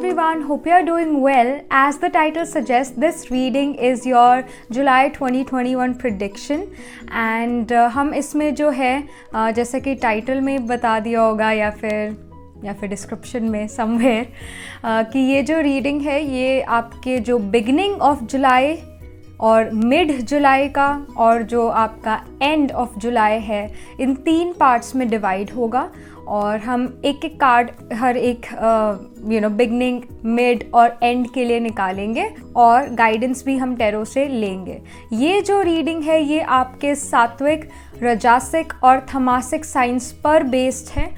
everyone, hope you are doing well. As the title suggests, this reading is your July 2021 prediction and हम इसमें जो है जैसे कि टाइटल में बता दिया होगा या फिर डिस्क्रिप्शन में समवेयर कि ये जो रीडिंग है ये आपके जो बिगिनिंग ऑफ जुलाई और मिड जुलाई का और जो आपका एंड ऑफ जुलाई है इन 3 पार्ट्स में डिवाइड होगा और हम एक एक कार्ड हर एक बिगनिंग मिड और एंड के लिए निकालेंगे और गाइडेंस भी हम टैरो से लेंगे। ये जो रीडिंग है ये आपके सात्विक, राजसिक और थमासिक साइंस पर बेस्ड है।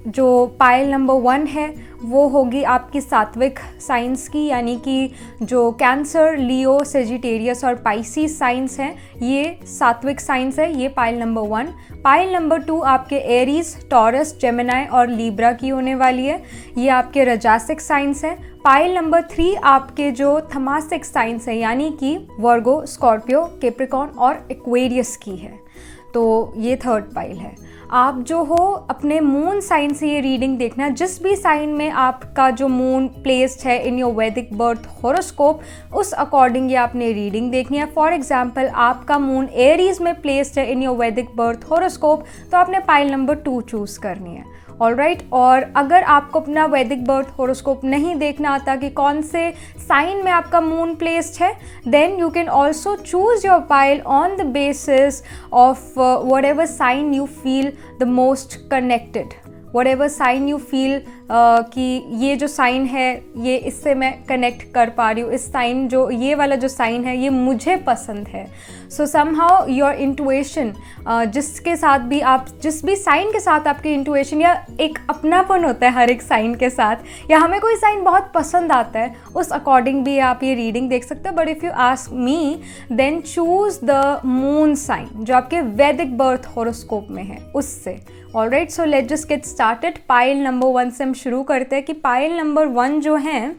जो पाइल नंबर 1 है वो होगी आपकी सात्विक साइंस की, यानी कि जो कैंसर, लियो, सेजिटेरियस और पाइसिस साइंस हैं ये सात्विक साइंस है, ये पाइल नंबर 1। पाइल नंबर 2 आपके एरीज, टॉरस, जेमिनी और लिब्रा की होने वाली है, ये आपके राजसिक साइंस है। पाइल नंबर 3 आपके जो थमासिक साइंस है यानी कि वर्गो, स्कॉर्पियो, कैप्रिकॉर्न और एक्वेरियस की है। तो ये थर्ड पाइल है। आप जो हो अपने मून साइन से ये रीडिंग देखना, जिस भी साइन में आपका जो मून प्लेस्ड है इन योर वैदिक बर्थ हॉरोस्कोप उस अकॉर्डिंग ये आपने रीडिंग देखनी है। फॉर एग्जांपल आपका मून एरीज में प्लेस्ड है इन योर वैदिक बर्थ हॉरोस्कोप तो आपने पाइल नंबर 2 चूज़ करनी है। ऑलराइट, और अगर आपको अपना वैदिक बर्थ हॉरोस्कोप नहीं देखना आता कि कौन से साइन में आपका मून प्लेस्ड है, then you can also choose your pile on the basis of whatever sign you feel the most connected, whatever sign you feel कि ये जो साइन है ये इससे मैं कनेक्ट कर पा रही हूँ, इस साइन जो ये वाला जो साइन है ये मुझे पसंद है। सो समहाउ योर इंटुएशन, जिसके साथ भी आप जिस भी साइन के साथ आपकी इंटुएशन या एक अपनापन होता है हर एक साइन के साथ, या हमें कोई साइन बहुत पसंद आता है उस अकॉर्डिंग भी आप ये रीडिंग देख सकते हो। But if you ask me then choose the moon sign जो आपके वैदिक बर्थ हॉरोस्कोप में है उससे। Alright, so let's just get started. Pile number 1 से हम शुरू करते हैं कि पाइल नंबर 1 जो है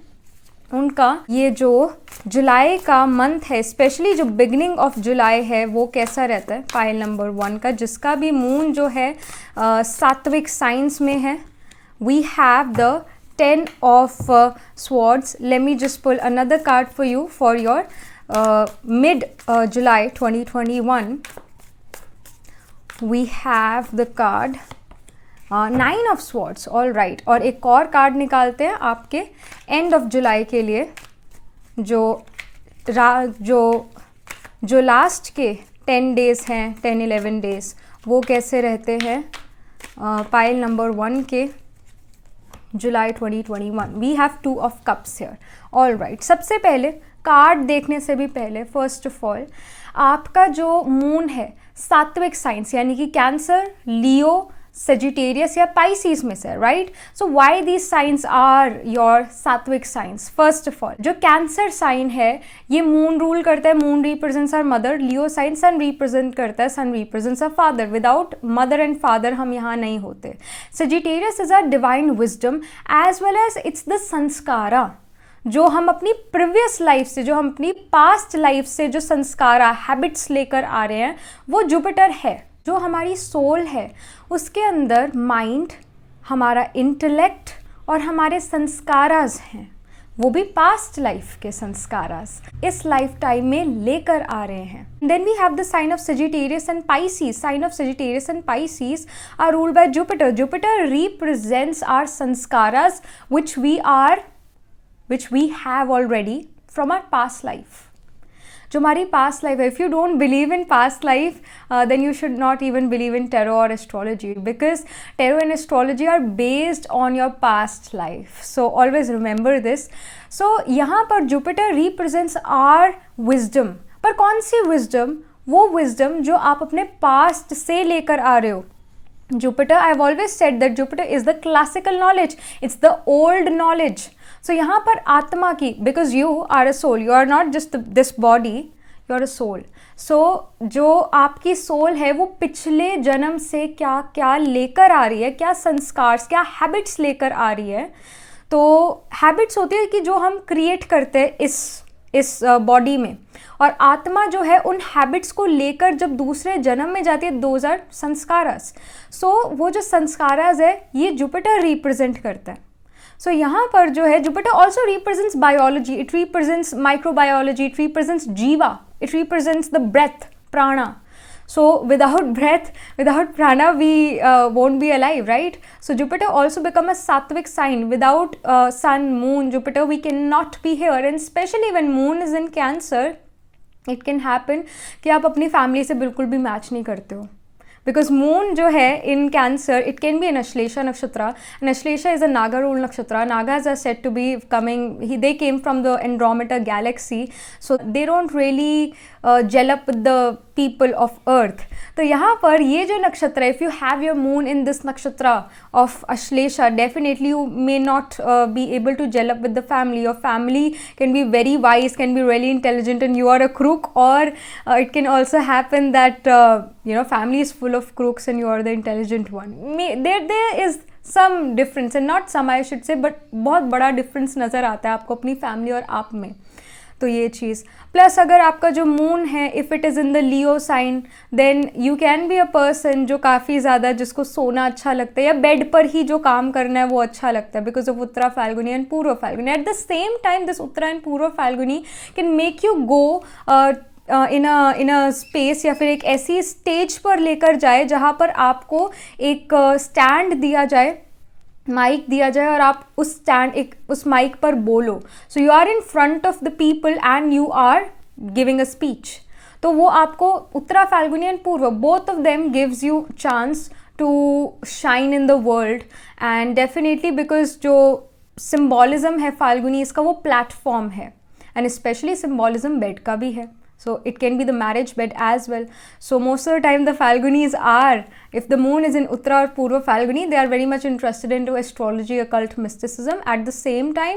उनका ये जो जुलाई का मंथ है, स्पेशली जो बिगनिंग ऑफ जुलाई है वो कैसा रहता है पाइल नंबर 1 का, जिसका भी मून जो है सात्विक साइंस में है। We have the 10 of swords. Let me just pull another card for you for your mid July 2021. We have the card 9 of swords. All right, और एक और कार्ड निकालते हैं आपके एंड ऑफ जुलाई के लिए, जो लास्ट के 10 डेज हैं, 10-11 डेज वो कैसे रहते हैं पाइल नंबर 1 के जुलाई 2021। We have 2 of cups here. All right, सबसे पहले कार्ड देखने से भी पहले फर्स्ट ऑफ ऑल आपका जो मून है सात्विक साइंस यानी कि कैंसर, लियो, सेजिटेरियस या पाइसिस में से, right. So why these signs are your sattvic signs? First of all जो कैंसर साइन है ये मून रूल करता है, moon represents our mother. Leo sign sun represent करता है, sun represents our father. Without mother and father हम यहाँ नहीं होते। Sagittarius is our divine wisdom as well as it's the sanskara, जो हम अपनी प्रीवियस लाइफ से, जो हम अपनी पास्ट लाइफ से जो संस्कारा हैबिट्स लेकर आ रहे हैं वो जुपिटर है। जो हमारी सोल है उसके अंदर माइंड, हमारा इंटेलेक्ट और हमारे संस्कारास हैं, वो भी पास्ट लाइफ के संस्कारास इस लाइफ टाइम में लेकर आ रहे हैं। Then we have the sign of Sagittarius and Pisces. Sign of Sagittarius and Pisces are ruled by Jupiter. Jupiter represents our sanskaras which we have already from our past life. जो हमारी past life है, if you don't believe in past life then you should not even believe in tarot or astrology, because tarot and astrology are based on your past life. So always remember this. So यहाँ पर Jupiter represents our wisdom. पर कौन सी wisdom? वो wisdom जो आप अपने past से लेकर आ रहे हो। Jupiter, I've always said that Jupiter is the classical knowledge. It's the old knowledge. So यहाँ पर आत्मा की, because you are a soul, you are not just this body, you are a soul. So जो आपकी soul है वो पिछले जन्म से क्या क्या लेकर आ रही है, क्या संस्कार, क्या हैबिट्स लेकर आ रही है। तो हैबिट्स होती है कि जो हम क्रिएट करते हैं इस बॉडी में, और आत्मा जो है उन हैबिट्स को लेकर जब दूसरे जन्म में जाती है, दोज आर संस्कारस। सो वो जो संस्कारस है ये जुपिटर रिप्रेजेंट करता है। सो यहाँ पर जो है Jupiter also represents biology, it represents microbiology, it represents jiva, it represents the breath, prana. So without breath, without prana, we won't be alive, right? So Jupiter also become a sattvic sign. Without sun, moon, Jupiter, we cannot be here. And especially when moon is in Cancer, it can happen कि आप अपनी family से बिल्कुल भी match नहीं करते हो. Because moon जो है in Cancer, it can be an Ashlesha nakshatra, and Ashlesha is a Naga rule nakshatra. Nagas are said to be coming, they came from the Andromeda galaxy, so they don't really gel up with the people of earth. तो यहाँ पर ये जो नक्षत्र है, if you have your moon in this nakshatra of Ashlesha, definitely you may not be able to gel up with the family. Your family can be very wise, can be really intelligent, and you are a crook, or it can also happen that family is full of crooks and you are the intelligent one. There is some difference, and not some I should say, but बहुत बड़ा difference नज़र आता है आपको अपनी family और आप में. तो ये चीज़ प्लस अगर आपका जो मून है, if it is in the Leo sign, then you can be a person जो काफ़ी ज़्यादा जिसको सोना अच्छा लगता है या बेड पर ही जो काम करना है वो अच्छा लगता है, because of Uttara Phalguni and Purva Phalguni. At the same time this Uttara and Purva Phalguni can make you go in a space या फिर एक ऐसी स्टेज पर लेकर जाए जहाँ पर आपको एक स्टैंड दिया जाए, माइक दिया जाए और आप उस माइक पर बोलो. So you are in front of the people and you are giving a speech. तो वो आपको Uttara Phalguni and Purva, both of them gives you chance to shine in the world. And definitely because जो सिम्बॉलिज्म है फाल्गुनी, इसका वो platform है, and specially symbolism bed का भी है. So it can be the marriage bed as well. So most of the time the Falgunis are, if the moon is in Uttara or Purva Falguni, they are very much interested into astrology, occult mysticism. At the same time,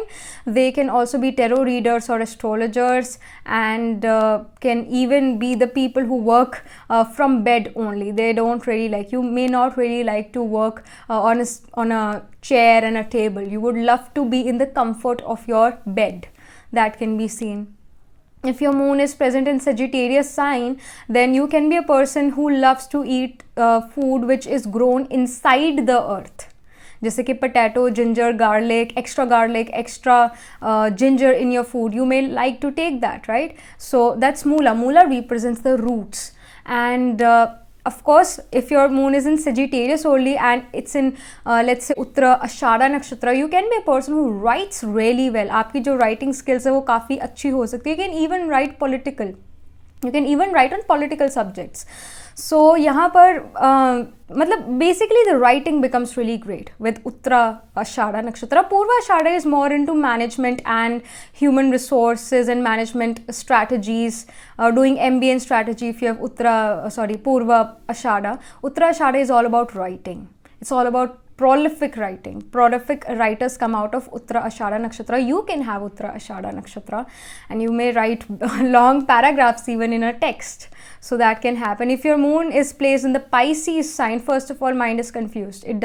they can also be tarot readers or astrologers, and can even be the people who work from bed only. They don't really like, you may not really like to work on a chair and a table. You would love to be in the comfort of your bed. That can be seen. If your moon is present in Sagittarius sign, then you can be a person who loves to eat food which is grown inside the earth. जैसे कि potato, ginger, garlic, extra ginger in your food. You may like to take that, right? So that's Moola. Moola represents the roots. And of course, if your moon is in Sagittarius only and it's in let's say Uttara Ashada nakshatra, you can be a person who writes really well. आपकी जो writing skills है वो काफ़ी अच्छी हो सकती है. You can even write political. You can even write on political subjects. So यहाँ पर मतलब basically the writing becomes really great with Uttara Ashada nakshatra. Purva Ashada is more into management and human resources and management strategies, doing MBA and strategy. If you have Purva Ashada, Uttara Ashada is all about writing. It's all about prolific writing. Prolific writers come out of Uttara Ashada nakshatra. You can have Uttara Ashada nakshatra and you may write long paragraphs even in a text. So that can happen. If your moon is placed in the Pisces sign, first of all, mind is confused. It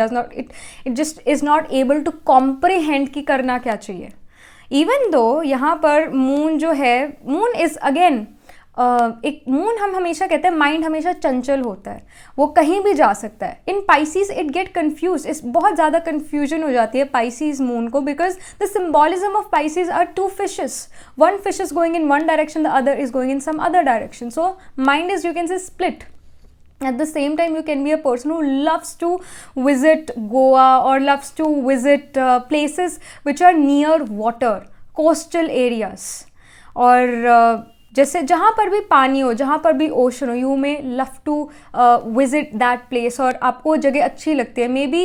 just is not able to comprehend कि करना क्या चाहिए. Even though यहाँ पर moon जो है, moon is again एक moon, हम हमेशा कहते हैं माइंड हमेशा चंचल होता है, वो कहीं भी जा सकता है. In Pisces it get confuse, इस बहुत ज़्यादा कन्फ्यूजन हो जाती है पाइसीज मून को, because the symbolism of Pisces are two fishes. One fish is going in one direction, the other is going in some other direction. So mind is, you can say, split. At the same time, you can be a person who loves to visit Goa or loves to visit places which are near water, coastal areas, और जैसे जहाँ पर भी पानी हो, जहाँ पर भी ओशन हो, you may love to visit that place, और आपको जगह अच्छी लगती है. Maybe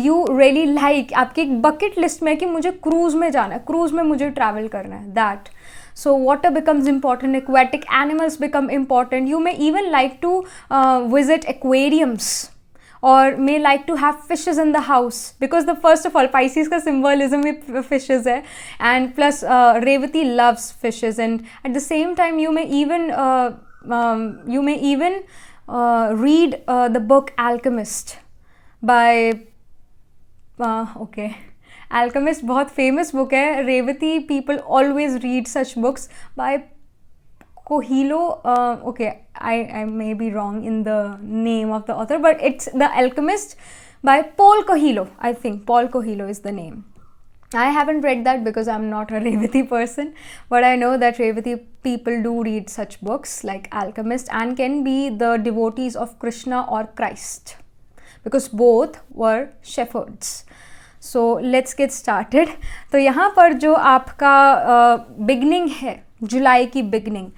you really like, आपकी एक बकेट लिस्ट में है कि मुझे क्रूज़ में जाना है, क्रूज़ में मुझे ट्रैवल करना है, that. So water becomes important, aquatic animals become important. You may even like to visit aquariums, or may like to have fishes in the house, because the first of all Pisces ka symbolism में fishes है, and plus Revati loves fishes. And at the same time you may even read the book Alchemist by Alchemist बहुत famous book है. Revati people always read such books by Coelho. I may be wrong in the name of the author, but it's The Alchemist by Paul Coelho. I think Paul Coelho is the name. I haven't read that because I'm not a Revati person, but I know that Revati people do read such books like Alchemist and can be the devotees of Krishna or Christ, because both were shepherds. So let's get started. तो यहाँ पर जो आपका beginning है, जुलाई की beginning,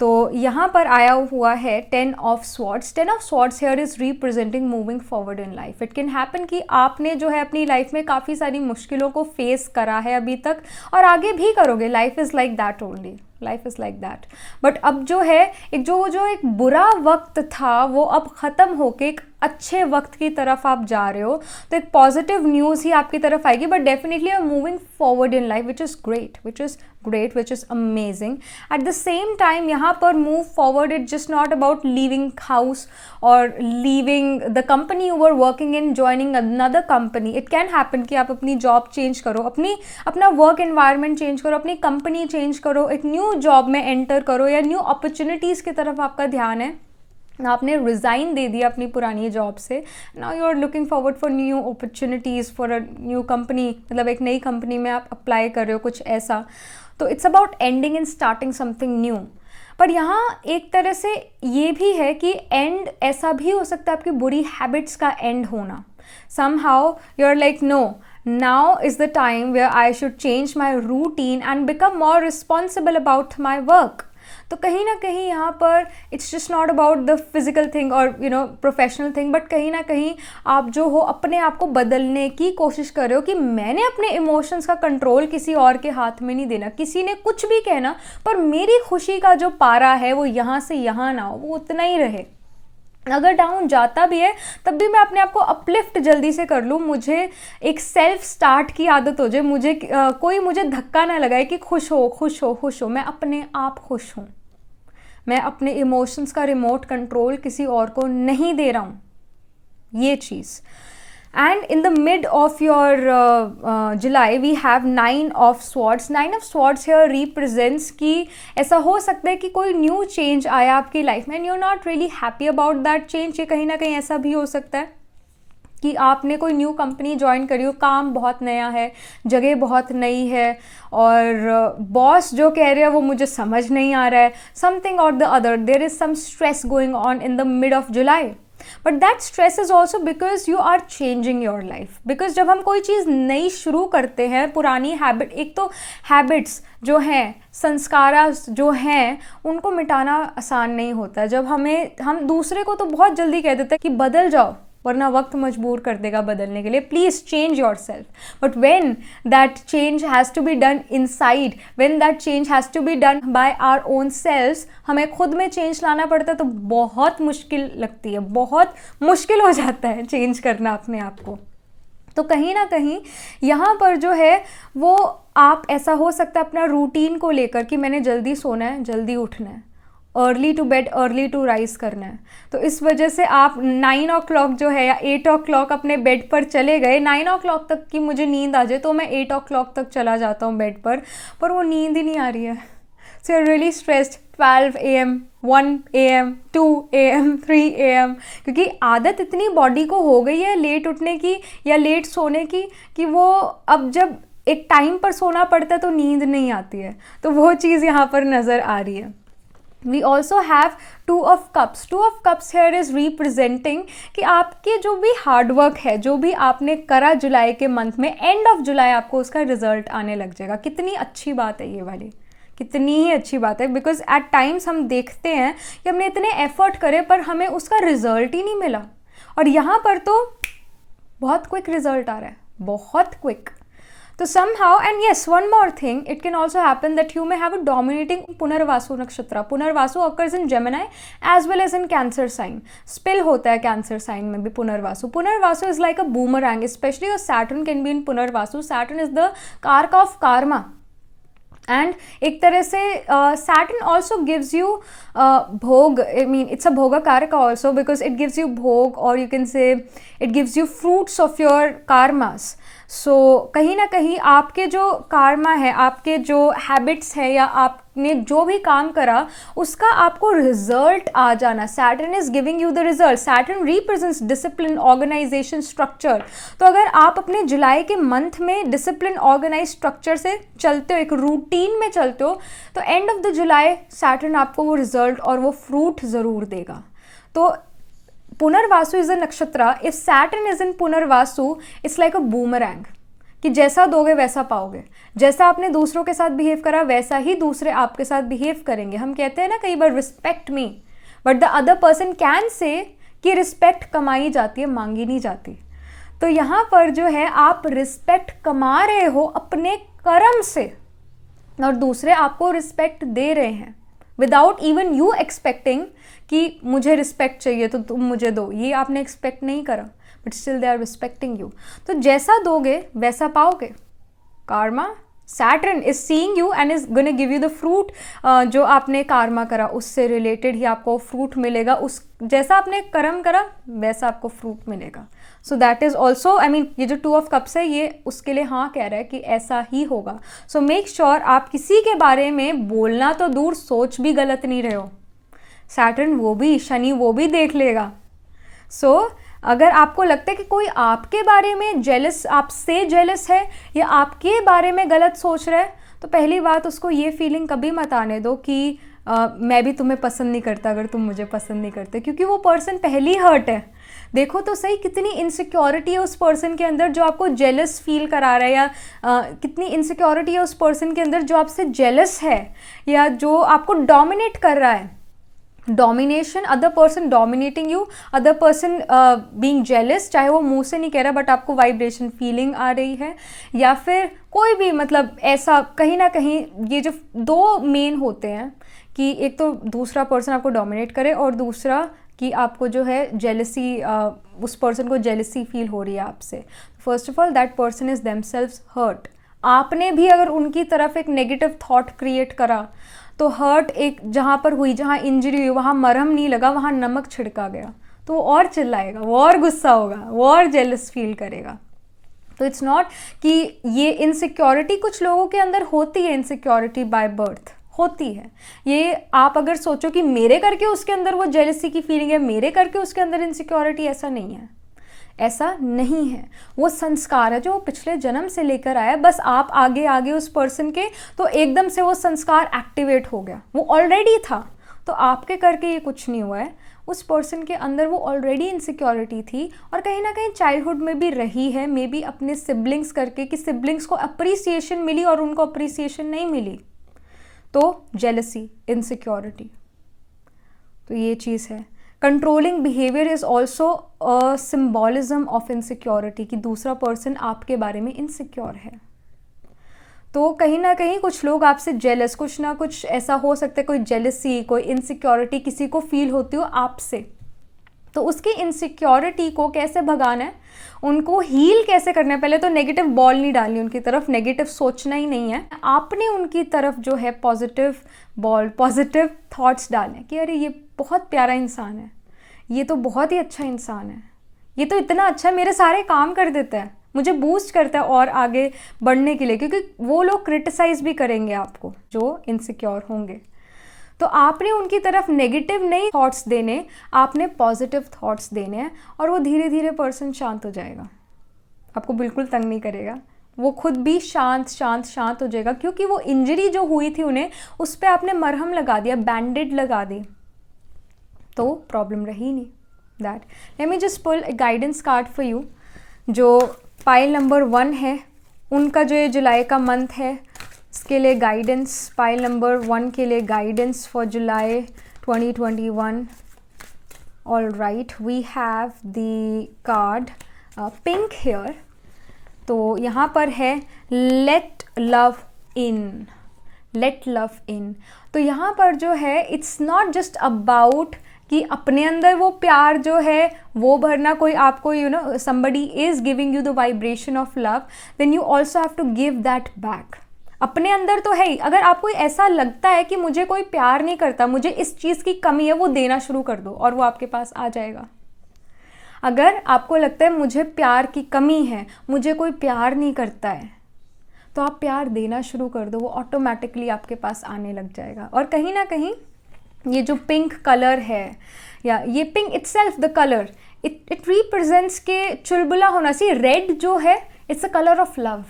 तो यहाँ पर आया हुआ है 10 of swords. 10 of swords here is representing moving forward in life. It can happen कि आपने जो है अपनी लाइफ में काफ़ी सारी मुश्किलों को फेस करा है अभी तक और आगे भी करोगे. Life is like that only, life is like that. But अब जो है एक बुरा वक्त था वो अब ख़त्म होके एक अच्छे वक्त की तरफ आप जा रहे हो. तो एक पॉजिटिव न्यूज़ ही आपकी तरफ आएगी. But definitely are moving forward in life, which is great, which is amazing. At the same time यहाँ पर move forward, it just not about leaving house और leaving the company you were working in, joining another company. It can happen कि आप अपनी job change करो, अपना work environment change करो, अपनी कंपनी चेंज करो, एक न्यू जॉब में एंटर करो, या न्यू अपॉर्चुनिटीज़ की तरफ आपका ध्यान है. आपने रिज़ाइन दे दिया अपनी पुरानी जॉब से. Now you are looking forward for new opportunities for a new company, मतलब एक नई कंपनी में आप अप्लाई कर रहे हो, कुछ ऐसा. तो it's about ending and starting something new. पर यहाँ एक तरह से ये भी है कि एंड ऐसा भी हो सकता है आपकी बुरी हैबिट्स का एंड होना. somehow you're like, no, now is the time where I should change my routine and become more responsible about my work. तो कहीं ना कहीं यहाँ पर it's just not about the physical thing और प्रोफेशनल थिंग, बट कहीं ना कहीं आप जो हो अपने आप को बदलने की कोशिश कर रहे हो कि मैंने अपने इमोशंस का कंट्रोल किसी और के हाथ में नहीं देना. किसी ने कुछ भी कहना, पर मेरी खुशी का जो पारा है वो यहाँ से यहाँ ना हो, वो उतना ही रहे. अगर डाउन जाता भी है तब भी मैं अपने आप को अपलिफ्ट जल्दी से कर लूँ. मुझे एक सेल्फ स्टार्ट की आदत हो जाए, कोई मुझे धक्का ना लगाए कि खुश हो. मैं अपने आप खुश हूँ. मैं अपने इमोशंस का रिमोट कंट्रोल किसी और को नहीं दे रहा हूँ, ये चीज़. And in the mid of your July we have 9 of swords. 9 of swords here represents कि ऐसा हो सकता है कि कोई न्यू चेंज आया आपकी लाइफ में, and you're not really happy about that change. ये कहीं ना कहीं ऐसा भी हो सकता है कि आपने कोई न्यू कंपनी ज्वाइन करी हो, काम बहुत नया है, जगह बहुत नई है, और बॉस जो कह रहे हैं वो मुझे समझ नहीं आ रहा है. समथिंग और the other, there is some stress going on in the mid of July. But that stress is also because you are changing your life. Because जब हम कोई चीज़ नई शुरू करते हैं, पुरानी हैबिट, एक तो हैबिट्स जो हैं, संस्कार जो हैं, उनको मिटाना आसान नहीं होता. जब हम दूसरे को तो बहुत जल्दी कह देते हैं कि बदल जाओ, वरना वक्त मजबूर कर देगा बदलने के लिए, please change yourself. But when that change has to be done inside, when that change has to be done by our own selves, हमें खुद में चेंज लाना पड़ता है, तो बहुत मुश्किल लगती है, बहुत मुश्किल हो जाता है चेंज करना अपने आप को. तो कहीं ना कहीं यहाँ पर जो है वो आप ऐसा हो सकता है अपना रूटीन को लेकर कि मैंने जल्दी सोना है, जल्दी उठना है, early to bed early to rise करना है. तो इस वजह से आप 9 o'clock जो है या 8 o'clock अपने बेड पर चले गए. 9 o'clock तक की मुझे नींद आ जाए तो मैं 8 o'clock तक चला जाता हूँ बेड पर वो नींद ही नहीं आ रही है. So you are really stressed. 12 AM, 1 AM, 2 AM, 3 AM, क्योंकि आदत इतनी बॉडी को हो गई है लेट उठने की या लेट सोने की कि वो अब जब एक टाइम पर सोना पड़ता है तो नींद नहीं आती है. तो वो चीज़ यहाँ पर नज़र आ रही है. We also have 2 of cups. 2 of cups here is representing कि आपके जो भी हार्ड वर्क है, जो भी आपने करा जुलाई के मंथ में, एंड ऑफ जुलाई आपको उसका रिजल्ट आने लग जाएगा. कितनी अच्छी बात है ये वाली, कितनी ही अच्छी बात है. बिकॉज एट टाइम्स हम देखते हैं कि हमने इतने एफर्ट करे पर हमें उसका रिजल्ट ही नहीं मिला, और यहाँ पर तो बहुत क्विक रिजल्ट आ रहा है, बहुत क्विक. तो somehow, and yes, one more thing, it can also happen that you may have a dominating Punarvasu nakshatra. Punarvasu occurs in Gemini as well as in Cancer sign. Spill होता है Cancer sign में भी Punarvasu. Punarvasu is like a boomerang, especially your Saturn can be in Punarvasu. Saturn is the karka of karma. And एक तरह से Saturn also gives you bhog. I mean, it's a bhoga karaka also because it gives you bhog, or you can say it gives you fruits of your karmas. So कहीं ना कहीं आपके जो karma है, आपके जो habits है, या आप आपने जो भी काम करा उसका आपको रिजल्ट आ जाना। Saturn is giving you the result. Saturn represents discipline, organisation, structure. तो अगर आप अपने जुलाई के मंथ में डिसिप्लिन, ऑर्गेनाइज, स्ट्रक्चर से चलते हो, एक रूटीन में चलते हो, तो end of the July Saturn आपको वो रिजल्ट और वो फ्रूट ज़रूर देगा। तो पुनर्वासु is a nakshatra. If Saturn is in Punarvasu, it's like a boomerang, कि जैसा दोगे वैसा पाओगे। जैसा आपने दूसरों के साथ बिहेव करा वैसा ही दूसरे आपके साथ बिहेव करेंगे। हम कहते हैं ना कई बार, respect me, but the other person can say कि रिस्पेक्ट कमाई जाती है, मांगी नहीं जाती। तो यहाँ पर जो है आप रिस्पेक्ट कमा रहे हो अपने कर्म से, और दूसरे आपको रिस्पेक्ट दे रहे हैं विदाउट इवन यू एक्सपेक्टिंग कि मुझे रिस्पेक्ट चाहिए तो तुम मुझे दो। ये आपने एक्सपेक्ट नहीं करा, but still they are respecting you. तो जैसा दोगे वैसा पाओगे। Karma, Saturn is seeing you and is gonna give you the fruit. जो आपने कार्मा करा उससे रिलेटेड ही आपको फ्रूट मिलेगा। उस जैसा आपने कर्म करा वैसा आपको फ्रूट मिलेगा। So that is also, I mean ये जो 2 ऑफ कप्स है ये उसके लिए हाँ कह रहा है कि ऐसा ही होगा। सो मेक श्योर आप किसी के बारे में बोलना तो दूर, सोच भी गलत नहीं रहे हो। सैटर्न वो भी, शनि वो भी देख लेगा। सो अगर आपको लगता है कि कोई आपके बारे में जेलस, आपसे जेलस है या आपके बारे में गलत सोच रहा है, तो पहली बात उसको ये फीलिंग कभी मत आने दो कि मैं भी तुम्हें पसंद नहीं करता अगर तुम मुझे पसंद नहीं करते, क्योंकि वो पर्सन पहली हर्ट है। देखो तो सही कितनी इनसिक्योरिटी है उस पर्सन के अंदर जो आपको जेलस फील करा रहा है, या कितनी इनसिक्योरिटी है उस पर्सन के अंदर जो आपसे जेलस है या जो आपको डोमिनेट कर रहा है। Domination, other person dominating you, other person being jealous, चाहे वो मुंह से नहीं कह रहा बट आपको वाइब्रेशन फीलिंग आ रही है, या फिर कोई भी मतलब ऐसा कहीं ना कहीं। ये जो 2 मेन होते हैं कि एक तो दूसरा पर्सन आपको डोमिनेट करे और दूसरा कि आपको जो है जेलसी, उस पर्सन को जेलसी फील हो रही है आपसे। First of all that person is themselves hurt. आपने भी अगर उनकी तरफ एक नेगेटिव थॉट क्रिएट करा तो हर्ट एक जहाँ पर हुई, जहाँ इंजरी हुई, वहाँ मरहम नहीं लगा, वहाँ नमक छिड़का गया, तो वो और चिल्लाएगा, वो और गुस्सा होगा, वो और जेलस फील करेगा। तो इट्स नॉट कि ये इनसिक्योरिटी कुछ लोगों के अंदर होती है, इनसिक्योरिटी बाय बर्थ होती है। ये आप अगर सोचो कि मेरे करके उसके अंदर वो जेलसी की फीलिंग है, मेरे करके उसके अंदर इनसिक्योरिटी, ऐसा नहीं है, ऐसा नहीं है। वो संस्कार है जो वो पिछले जन्म से लेकर आया, बस आप आगे आगे उस पर्सन के, तो एकदम से वो संस्कार एक्टिवेट हो गया, वो ऑलरेडी था। तो आपके करके ये कुछ नहीं हुआ है, उस पर्सन के अंदर वो ऑलरेडी इनसिक्योरिटी थी और कहीं ना कहीं चाइल्डहुड में भी रही है, मे बी अपने सिबलिंग्स करके, कि सिबलिंग्स को अप्रिसिएशन मिली और उनको अप्रिसिएशन नहीं मिली, तो जेलसी, इनसिक्योरिटी, तो ये चीज़ है। Controlling behaviour is also a symbolism of insecurity, कि दूसरा पर्सन आपके बारे में इनसिक्योर है। तो कहीं ना कहीं कुछ लोग आपसे जेलस, कुछ ना कुछ ऐसा हो सकता है, कोई जेलसी, कोई इनसिक्योरिटी किसी को फील होती हो आपसे। तो उसकी इनसिक्योरिटी को कैसे भगाना है, उनको हील कैसे करना है, पहले तो नेगेटिव बॉल नहीं डालनी उनकी तरफ, नेगेटिव सोचना ही नहीं है। आपने उनकी तरफ जो है पॉजिटिव बॉल, पॉजिटिव थॉट्स डालने कि अरे ये बहुत प्यारा इंसान है, ये तो बहुत ही अच्छा इंसान है, ये तो इतना अच्छा है, मेरे सारे काम कर देता है, मुझे बूस्ट करता है और आगे बढ़ने के लिए, क्योंकि वो लोग क्रिटिसाइज भी करेंगे आपको जो इनसिक्योर होंगे। तो आपने उनकी तरफ नेगेटिव नहीं थॉट्स देने, आपने पॉजिटिव थॉट्स देने हैं, और वो धीरे धीरे पर्सन शांत हो जाएगा, आपको बिल्कुल तंग नहीं करेगा, वो खुद भी शांत शांत शांत हो जाएगा, क्योंकि वो इंजरी जो हुई थी उन्हें, उस पर आपने मरहम लगा दिया, बैंडेड लगा दी, तो प्रॉब्लम रही नहीं। That let me just pull guidance card for you. जो पाइल नंबर 1 है उनका जो ये जुलाई का मंथ है इसके लिए गाइडेंस, पाइल नंबर 1 के लिए guidance for July 2021। All right, we have the card pink here. तो यहाँ पर है let love in, let love in. तो यहाँ पर जो है इट्स नॉट जस्ट अबाउट कि अपने अंदर वो प्यार जो है वो भरना, कोई आपको you know somebody is giving you the vibration of love, then you also have to give that back। अपने अंदर तो है ही, अगर आपको ऐसा लगता है कि मुझे कोई प्यार नहीं करता, मुझे इस चीज़ की कमी है, वो देना शुरू कर दो और वो आपके पास आ जाएगा। अगर आपको लगता है मुझे प्यार की कमी है, मुझे कोई प्यार नहीं करता है, तो आप प्यार देना शुरू कर दो, वो ऑटोमेटिकली आपके पास आने लग जाएगा। और कहीं ना कहीं ये जो पिंक कलर है, या ये pink itself the colour, it represents के चुलबुला होना चाहिए। रेड जो है it's the colour of love,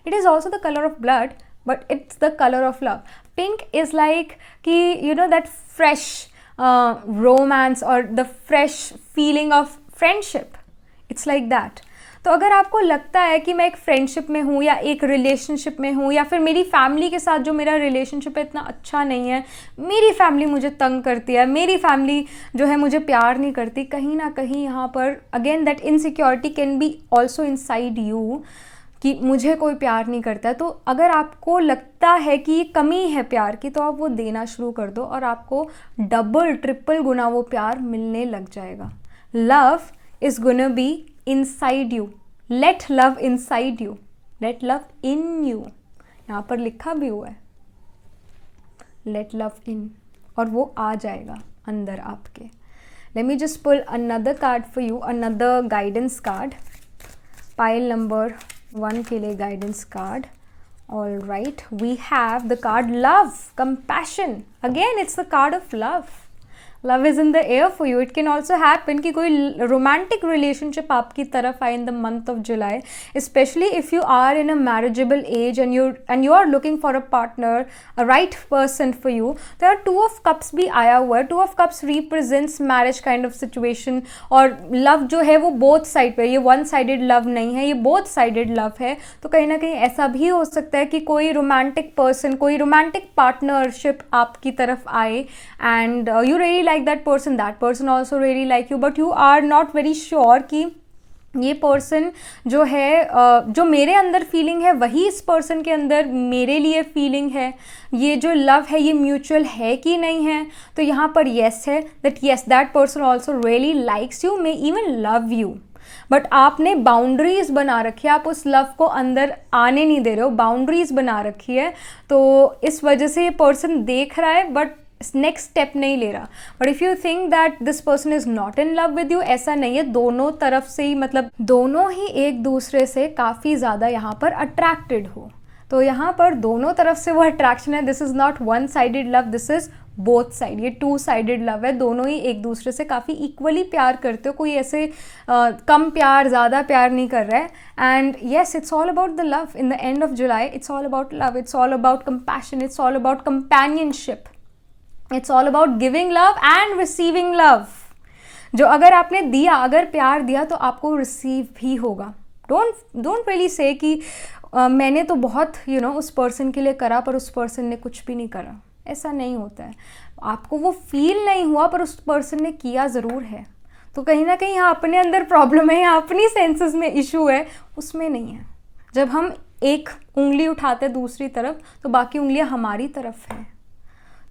it is also the colour of blood, but it's the colour of love. Pink is like कि you know that fresh romance और the fresh feeling of friendship, it's like that. तो अगर आपको लगता है कि मैं एक फ्रेंडशिप में हूँ या एक रिलेशनशिप में हूँ, या फिर मेरी फैमिली के साथ जो मेरा रिलेशनशिप है इतना अच्छा नहीं है, मेरी फैमिली मुझे तंग करती है, मेरी फैमिली जो है मुझे प्यार नहीं करती, कहीं ना कहीं यहाँ पर again that insecurity can be also inside you कि मुझे कोई प्यार नहीं करता है। तो अगर आपको लगता है कि ये कमी है प्यार की, तो आप वो देना शुरू कर दो और आपको डबल ट्रिपल गुना वो प्यार मिलने लग जाएगा। Love is gonna be inside you, let love inside you, let love in you, यहाँ पर लिखा भी हुआ है let love in, और वो आ जाएगा अंदर आपके। let me just pull another card for you, another guidance card, pile number 1 के लिए guidance card। all right, we have the card love, compassion, again it's the card of love, love is in the air for you. It can also happen कि कोई romantic relationship आपकी तरफ आए in the month of July, especially if you are in a marriageable age and you are looking for a partner, a right person for you. तो यार 2 of cups भी आया हुआ है। 2 of cups represents marriage kind of situation, और love जो है वो बोथ साइड पे, ये वन साइडेड लव नहीं है, ये बोथ साइडेड लव है। तो कहीं ना कहीं ऐसा भी हो सकता है कि कोई रोमांटिक पर्सन, कोई रोमांटिक पार्टनरशिप आपकी तरफ आए and you really like that person also really like you, but you are not very sure कि ये पर्सन जो है जो मेरे अंदर फीलिंग है वही इस पर्सन के अंदर मेरे लिए फीलिंग है, ये जो लव है ये म्यूचुअल है कि नहीं है। तो यहाँ पर येस है, that yes that person also really likes you, may even love you, but आपने बाउंड्रीज बना रखी है, आप उस लव को अंदर आने नहीं दे रहे हो, बाउंड्रीज बना रखी है। तो इस वजह से ये पर्सन देख रहा है बट नेक्स्ट स्टेप नहीं ले रहा। But if you think that this person is not in love with you, ऐसा नहीं है, दोनों तरफ से ही, मतलब दोनों ही एक दूसरे से काफ़ी ज़्यादा यहाँ पर अट्रैक्टेड हो। तो यहाँ पर दोनों तरफ से वो अट्रैक्शन है। This is not one sided love, this is both side, ये 2 साइडेड लव है। दोनों ही एक दूसरे से काफ़ी इक्वली प्यार करते हो, कोई ऐसे कम प्यार ज़्यादा प्यार नहीं कर रहा है। And yes, it's all about the love. In the end of July it's all about love, it's all about compassion, it's all about companionship, it's all about giving love and receiving love. जो अगर आपने दिया, अगर प्यार दिया तो आपको receive भी होगा। डोंट रियली से कि मैंने तो बहुत उस पर्सन के लिए करा पर उस पर्सन ने कुछ भी नहीं करा, ऐसा नहीं होता है। आपको वो फील नहीं हुआ पर उस पर्सन ने किया ज़रूर है। तो कहीं ना कहीं यहाँ अपने अंदर प्रॉब्लम है, यहाँ अपनी सेंसेस में इशू है, उसमें नहीं है। जब हम एक उंगली उठाते हैं दूसरी तरफ तो बाकी उंगलियाँ हमारी तरफ हैं।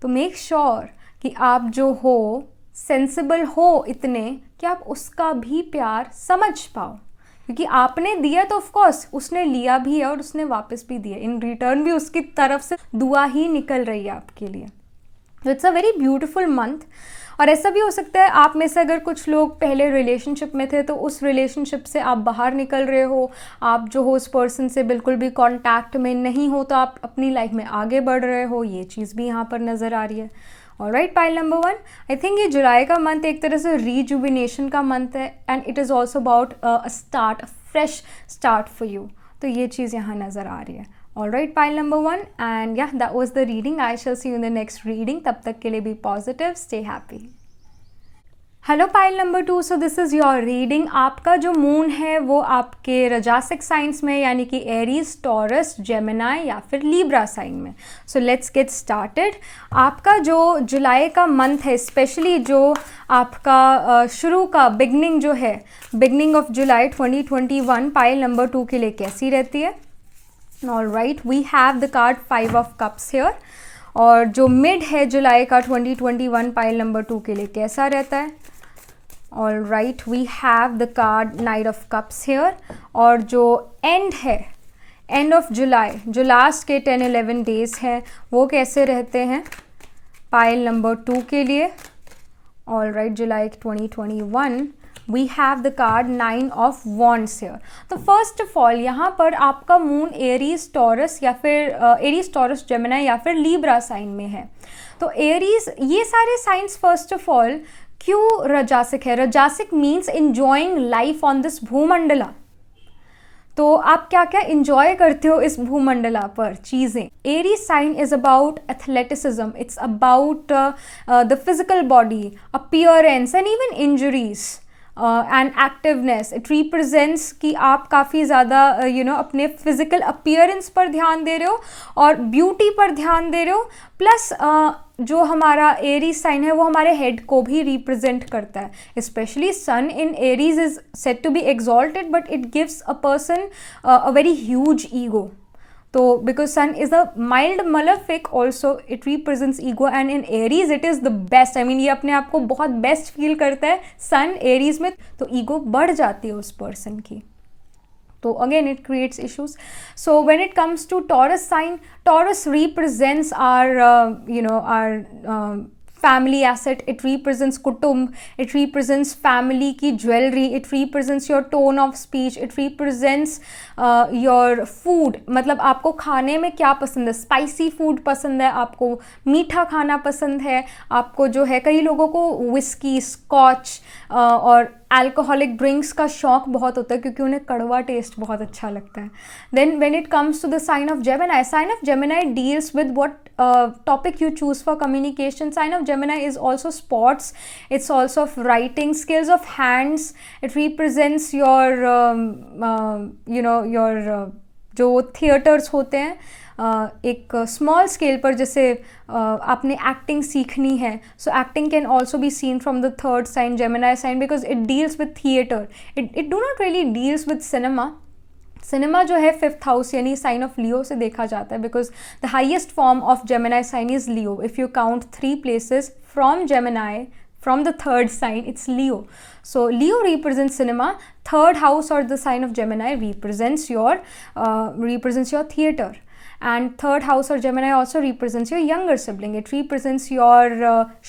तो मेक श्योर कि आप जो हो सेंसिबल हो इतने कि आप उसका भी प्यार समझ पाओ, क्योंकि आपने दिया तो ऑफकोर्स उसने लिया भी है और उसने वापस भी दिया, इन रिटर्न भी उसकी तरफ से दुआ ही निकल रही है आपके लिए। तो it's a very beautiful month. और ऐसा भी हो सकता है आप में से अगर कुछ लोग पहले रिलेशनशिप में थे तो उस रिलेशनशिप से आप बाहर निकल रहे हो, आप जो हो उस पर्सन से बिल्कुल भी कांटेक्ट में नहीं हो, तो आप अपनी लाइफ में आगे बढ़ रहे हो, ये चीज़ भी यहाँ पर नज़र आ रही है। Alright, pile number 1, I think ये जुलाई का मंथ एक तरह से रीजुबिनेशन का मंथ है and it is also about a start, a fresh start for you. तो ये चीज़ यहाँ नज़र आ रही है। Alright, pile number 1, and yeah, that was the reading. I shall see you in the next reading. तब तक के लिए be positive, stay happy. Hello pile number 2, so this is your reading. आपका जो मून है वो आपके रजासिक साइंस में, यानी कि एरीज, टॉरस, जेमिनाई या फिर लीब्रा साइन में। So let's get started. आपका जो जुलाई का मंथ है, स्पेशली जो आपका शुरू का बिगनिंग जो है, beginning of July 2021, pile number 2 के लिए कैसी रहती है? Alright, we have the card 5 of cups here। और जो मिड है जुलाई का 2021, पाइल नंबर 2 के लिए कैसा रहता है? Alright, we have the card Knight of Cups here। और जो एंड है, एंड ऑफ जुलाई, जो लास्ट के 10-11 डेज हैं, वो कैसे रहते हैं पाइल नंबर 2 के लिए? Alright, July 2021, we have the card 9 of Wands here. तो first of all यहाँ पर आपका मून एरीज टॉरस या फिर एरीज टॉरस जेमिनी या फिर लीब्रा साइन में है. तो एरीज, ये सारे साइंस फर्स्ट ऑफ ऑल क्यों रजासिक है? Rajasic means enjoying life on this bhumandala. तो आप क्या क्या इंजॉय करते हो इस भूमंडला पर चीज़ें. Aries sign is about athleticism, it's about the physical body, appearance and even injuries and activeness. It represents कि आप काफ़ी ज़्यादा अपने फिजिकल अपीयरेंस पर ध्यान दे रहे हो और ब्यूटी पर ध्यान दे रहे हो. प्लस जो हमारा एरीज साइन है वो हमारे हेड को भी रिप्रेजेंट करता है. Specially sun in Aries is said to be exalted but it gives a person a very huge ego. तो because sun is a mild malefic also, it represents ego and in Aries it is the best. I mean ये अपने आप को बहुत best feel करता है सन Aries में, तो ईगो बढ़ जाती है उस पर्सन की. So again it creates issues. So when it comes to Taurus sign, Taurus represents our family asset. It represents kutumb, it represents family की jewelry, it represents your tone of speech, it represents your food. मतलब आपको खाने में क्या पसंद है? Spicy food पसंद है, आपको मीठा खाना पसंद है, आपको जो है, कई लोगों को विस्की, स्कॉच और अल्कोहलिक ड्रिंक्स का शौक बहुत होता है क्योंकि उन्हें कड़वा टेस्ट बहुत अच्छा लगता है. Then when it comes to the sign of Gemini, sign of Gemini deals with what topic you choose for communication. Sign of Gemini is also sports, it's also of writing, skills of hands. It represents your जो theatres होते हैं एक small scale पर, जैसे आपने acting सीखनी है. So acting can also be seen from the third sign, Gemini sign, because it deals with theatre. It do not really deals with cinema. Cinema जो है 5th हाउस यानी साइन ऑफ लियो से देखा जाता है, because the highest form of Gemini sign is Leo. If you count 3 places from Gemini, from the third sign, it's Leo. So Leo represents cinema. Third house or the sign of Gemini represents your theater. And third house or Gemini also represents your younger sibling. It represents your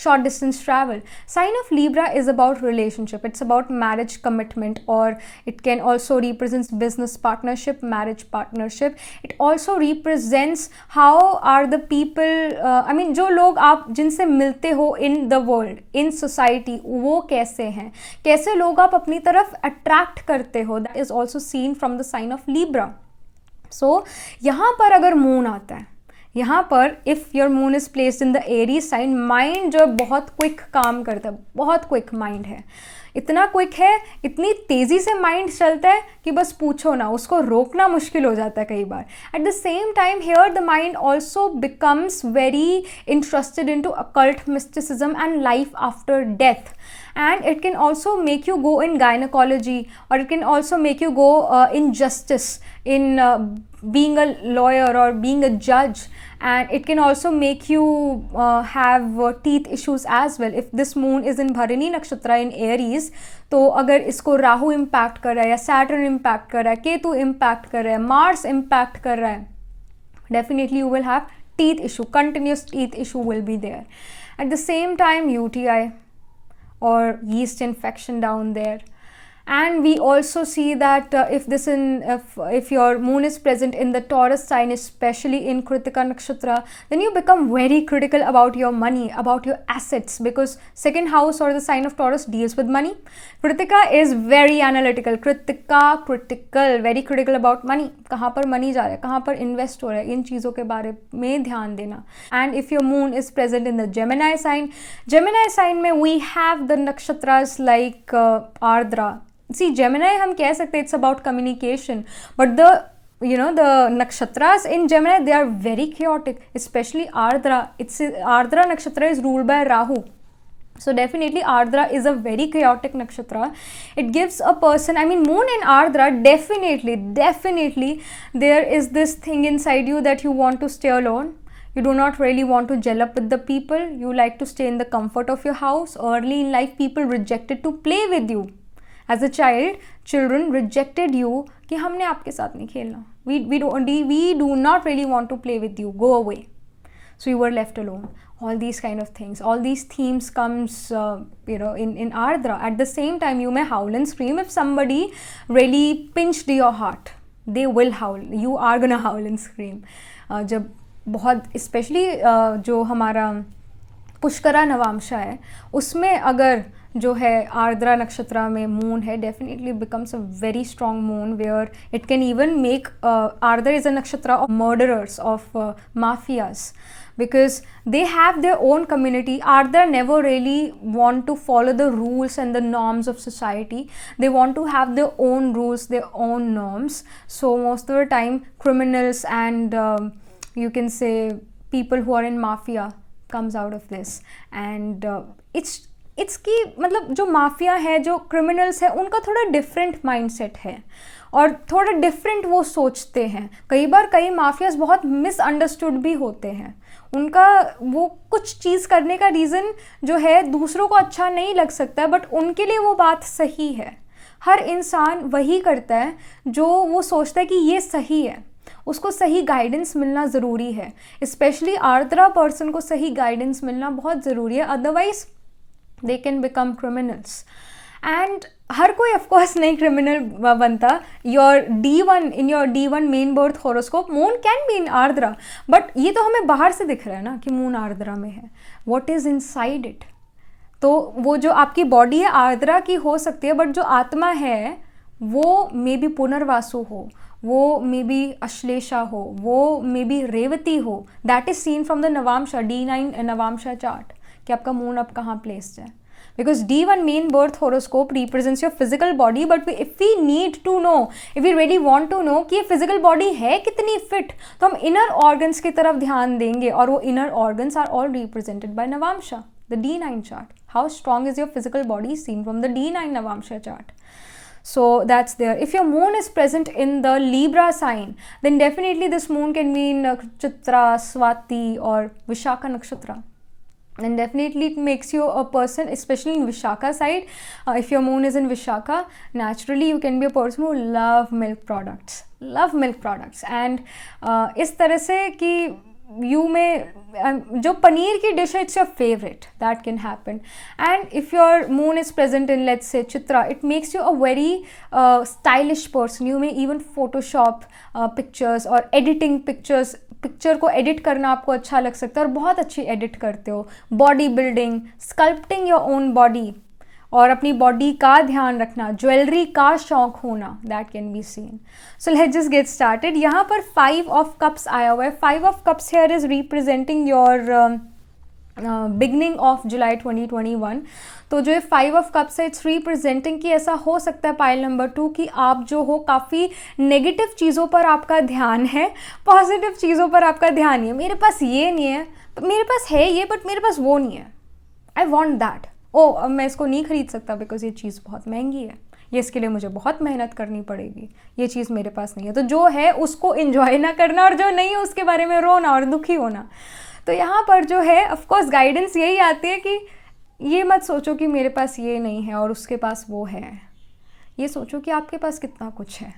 short distance travel. Sign of Libra is about relationship. It's about marriage commitment, or it can also represents business partnership, marriage partnership. It also represents how are the people, जो लोग आप जिनसे मिलते हो in the world, in society, वो कैसे हैं, कैसे लोग आप अपनी तरफ attract करते हो. That is also seen from the sign of Libra. सो यहाँ पर अगर मून आता है, यहाँ पर if your moon is placed in the Aries sign, mind जो बहुत क्विक काम करता है, बहुत क्विक माइंड है. इतना क्विक है, इतनी तेज़ी से माइंड चलता है कि बस पूछो ना, उसको रोकना मुश्किल हो जाता है कई बार. At the same time here the mind also becomes very interested in to occult mysticism and life after death. And it can also make you go in gynecology, or it can also make you go in justice, in being a lawyer or being a judge. And it can also make you have teeth issues as well. If this moon is in Bharani Nakshatra in Aries, तो अगर इसको Rahu impact कर रहा है या Saturn impact कर रहा है, केतु इम्पैक्ट कर रहा है, मार्स इम्पैक्ट कर रहा है, definitely you will have teeth issue, continuous teeth issue will be there. At the same time UTI or yeast infection down there. And we also see that if your moon is present in the Taurus sign, especially in Kritika Nakshatra, then you become very critical about your money, about your assets, because second house or the sign of Taurus deals with money. Kritika is very analytical. Critical, very critical about money. कहाँ पर money जा रहा है, कहाँ पर invest हो रहा है, इन चीज़ों के बारे में ध्यान देना. And if your moon is present in the Gemini sign में we have the nakshatras like Ardra. See, Gemini हम कह सकते हैं it's about communication, but the nakshatras in Gemini, they are very chaotic, especially Ardra. Ardra nakshatra is ruled by Rahu. So definitely Ardra is a very chaotic nakshatra. It gives a person, moon in Ardra, definitely there is this thing inside you that you want to stay alone. You do not really want to gel up with the people. You like to stay in the comfort of your house. Early in life, people rejected to play with you. As a child, children rejected you कि हमने आपके साथ नहीं खेलना. We do not really want to play with you. Go away. so you were left alone. All these kind of things, all these themes comes in Ardra. At the same time, you may howl and scream if somebody really pinched your heart. They will howl, you are gonna howl and scream. जब बहुत specially जो हमारा पुष्करा नवांशा है उसमें अगर जो है आर्द्रा नक्षत्र में मून है, definitely becomes a very strong moon where it can even make Ardra is a nakshatra of murderers, of mafias, because they have their own community. Ardra never really want to follow the rules and the norms of society. They want to have their own rules, their own norms. So most of the time criminals and you can say people who are in mafia comes out of this. And it's कि मतलब जो mafia है, जो criminals है, उनका थोड़ा different mindset है और थोड़ा डिफरेंट वो सोचते हैं. कई बार कई माफियाज बहुत मिसअंडरस्टूड भी होते हैं. उनका वो कुछ चीज़ करने का रीज़न जो है दूसरों को अच्छा नहीं लग सकता है, बट उनके लिए वो बात सही है. हर इंसान वही करता है जो वो सोचता है कि ये सही है. उसको सही गाइडेंस मिलना ज़रूरी है. स्पेशली आर्द्रा पर्सन को सही गाइडेंस मिलना बहुत ज़रूरी है, otherwise they can become criminals. And हर कोई ऑफकोर्स नहीं क्रिमिनल बनता. Your D1 in your D1 main birth horoscope moon can be in Ardra, but ये तो हमें बाहर से दिख रहा है ना कि मून आर्द्रा में है. What is inside it? तो वो जो आपकी बॉडी है आर्द्रा की हो सकती है, बट जो आत्मा है वो मे बी पुनर्वासु हो, वो मे बी अश्लेषा हो, वो मे बी रेवती हो. That is seen from the navamsha, D9 navamsha chart, कि आपका मून अब कहाँ प्लेस्ड है. Because D1 main birth horoscope represents your physical body, but if we need to know, if we really want to know कि ये physical body है कितनी fit, तो हम inner organs की तरफ ध्यान देंगे, और वो inner organs are all represented by Navamsha, the D9 chart. How strong is your physical body seen from the D9 Navamsha chart. So that's there. If your moon is present in the Libra sign, then definitely this moon can be in Chitra, Swati or Vishaka nakshatra. And definitely it makes you a person, especially in Vishaka side. If your moon is in Vishaka, naturally you can be a person who love milk products, and इस तरह से कि you may जो पनीर की dish है, it's your favorite, that can happen. And if your moon is present in, let's say, Chitra, it makes you a very stylish person. You may even Photoshop pictures or editing pictures. Picture को edit करना आपको अच्छा लग सकता है और बहुत अच्छी एडिट करते हो. Body building, sculpting your own body और अपनी बॉडी का ध्यान रखना, ज्वेलरी का शौक होना, that can be scene. So let's just get started. यहाँ पर 5 ऑफ कप्स आया हुआ है. 5 of cups here is representing your beginning of July 2021. तो जो 5 ऑफ कप्स है, इट्स रिप्रेजेंटिंग कि ऐसा हो सकता है पाइल नंबर 2 कि आप जो हो काफ़ी नेगेटिव चीज़ों पर आपका ध्यान है, पॉजिटिव चीज़ों पर आपका ध्यान नहीं है. मेरे पास ये नहीं है, मेरे पास है ये, बट मेरे पास वो नहीं है. I want that. अब मैं इसको नहीं खरीद सकता बिकॉज ये चीज़ बहुत महंगी है, ये इसके लिए मुझे बहुत मेहनत करनी पड़ेगी, ये चीज़ मेरे पास नहीं है. तो जो है उसको इन्जॉय ना करना और जो नहीं है उसके बारे में रोना और दुखी होना. तो यहाँ पर जो है ऑफकोर्स गाइडेंस यही आती है कि ये मत सोचो कि मेरे पास ये नहीं है और उसके पास वो है. ये सोचो कि आपके पास कितना कुछ है.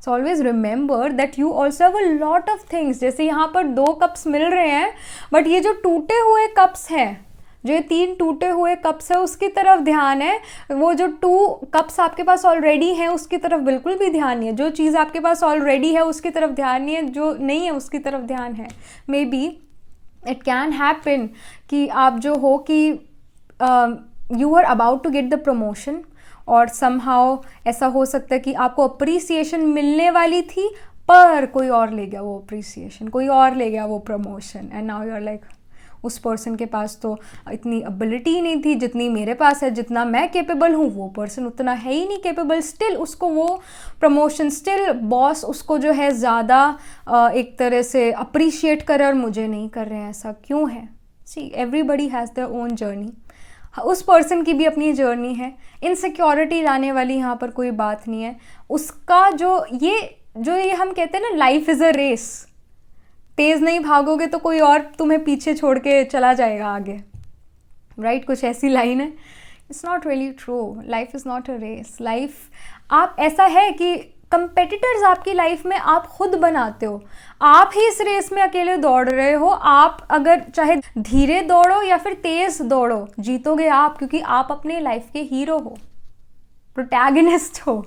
So always remember that you also have a lot of things. जैसे यहाँ पर 2 कप्स मिल रहे हैं, बट ये जो टूटे हुए कप्स हैं, जो ये 3 टूटे हुए कप्स है, उसकी तरफ ध्यान है. वो जो 2 कप्स आपके पास ऑलरेडी हैं उसकी तरफ बिल्कुल भी ध्यान नहीं है. जो चीज़ आपके पास ऑलरेडी है उसकी तरफ ध्यान नहीं है, जो नहीं है उसकी तरफ ध्यान है. Maybe it can happen कि आप जो हो कि you are about to get the promotion, और समहाउ ऐसा हो सकता है कि आपको अप्रिसिएशन मिलने वाली थी पर कोई और ले गया वो अप्रिसिएशन, कोई और ले गया वो promotion, and now you are like उस पर्सन के पास तो इतनी एबिलिटी नहीं थी जितनी मेरे पास है, जितना मैं कैपेबल हूँ वो पर्सन उतना है ही नहीं कैपेबल. स्टिल उसको वो प्रमोशन, स्टिल बॉस उसको जो है ज़्यादा एक तरह से अप्रिशिएट करे और मुझे नहीं कर रहे हैं. ऐसा क्यों है? See everybody has their own journey. उस पर्सन की भी अपनी जर्नी है. इनसिक्योरिटी लाने वाली यहाँ पर कोई बात नहीं है. उसका जो ये हम कहते हैं ना, लाइफ इज़ अ रेस. तेज़ नहीं भागोगे तो कोई और तुम्हें पीछे छोड़ के चला जाएगा आगे, राइट? कुछ ऐसी लाइन है. It's not really true. Life is not a race. Life आप ऐसा है कि कंपेटिटर्स आपकी लाइफ में आप खुद बनाते हो। आप ही इस रेस में अकेले दौड़ रहे हो। आप अगर चाहे धीरे दौड़ो या फिर तेज दौड़ो, जीतोगे आप, क्योंकि आप अपने लाइफ के हीरो हो, प्रोटैगनिस्ट हो।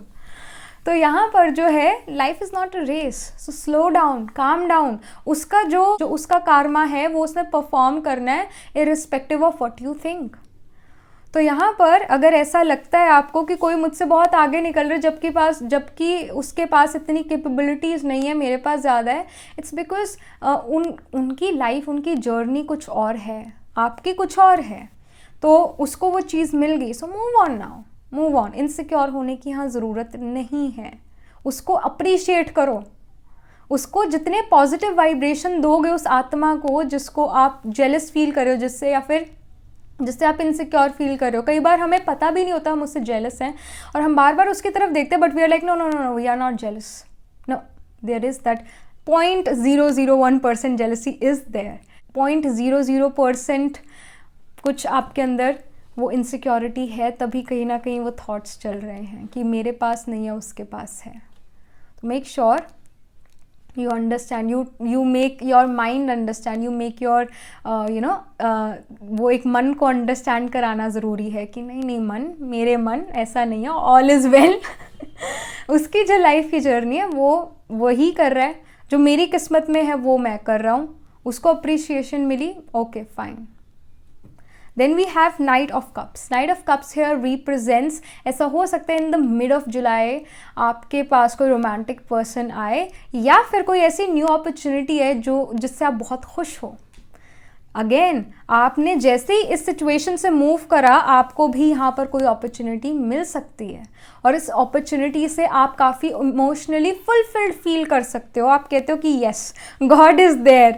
तो यहाँ पर जो है, life is not a race, so slow down, calm down. उसका जो उसका कारमा है वो उसने परफॉर्म करना है, irrespective of what you think. तो यहाँ पर अगर ऐसा लगता है आपको कि कोई मुझसे बहुत आगे निकल रहा है जबकि उसके पास इतनी कैपेबिलिटीज़ नहीं है, मेरे पास ज़्यादा है, इट्स बिकॉज उनकी लाइफ, उनकी जर्नी कुछ और है, आपकी कुछ और है। तो उसको वो चीज़ मिल गई, so move on now, move on. Insecure होने की यहाँ ज़रूरत नहीं है। उसको अप्रिशिएट करो। उसको जितने पॉजिटिव वाइब्रेशन दोगे उस आत्मा को जिसको आप जेलस फील कर रहे हो, जिससे आप इनसिक्योर फील कर रहे हो। कई बार हमें पता भी नहीं होता हम उससे जेलस हैं और हम बार बार उसकी तरफ देखते हैं, but we are like no no no no, we are not jealous. No, there is that 0.001% jealousy is there. 0.00% कुछ आपके अंदर वो इनसिक्योरिटी है, तभी कहीं ना कहीं वो थॉट्स चल रहे हैं कि मेरे पास नहीं है, उसके पास है। तो make sure you understand, you make your mind understand, you make your वो एक मन को अंडरस्टैंड कराना ज़रूरी है कि नहीं मन, मेरे मन ऐसा नहीं है, ऑल इज़ वेल। उसकी जो लाइफ की जर्नी है वो वही कर रहा है, जो मेरी किस्मत में है वो मैं कर रहा हूँ। उसको अप्रिसिएशन मिली, okay fine. Then we have Knight of Cups. Knight of Cups here represents, ऐसा हो सकता है in the mid of July आपके पास कोई रोमांटिक पर्सन आए या फिर कोई ऐसी न्यू अपॉर्चुनिटी है जिससे आप बहुत खुश हो। अगेन, आपने जैसे ही इस सिचुएशन से मूव करा, आपको भी यहाँ पर कोई अपॉर्चुनिटी मिल सकती है और इस अपॉर्चुनिटी से आप काफ़ी इमोशनली फुलफिल्ड फील कर सकते हो। आप कहते हो कि यस, गॉड इज़ देयर।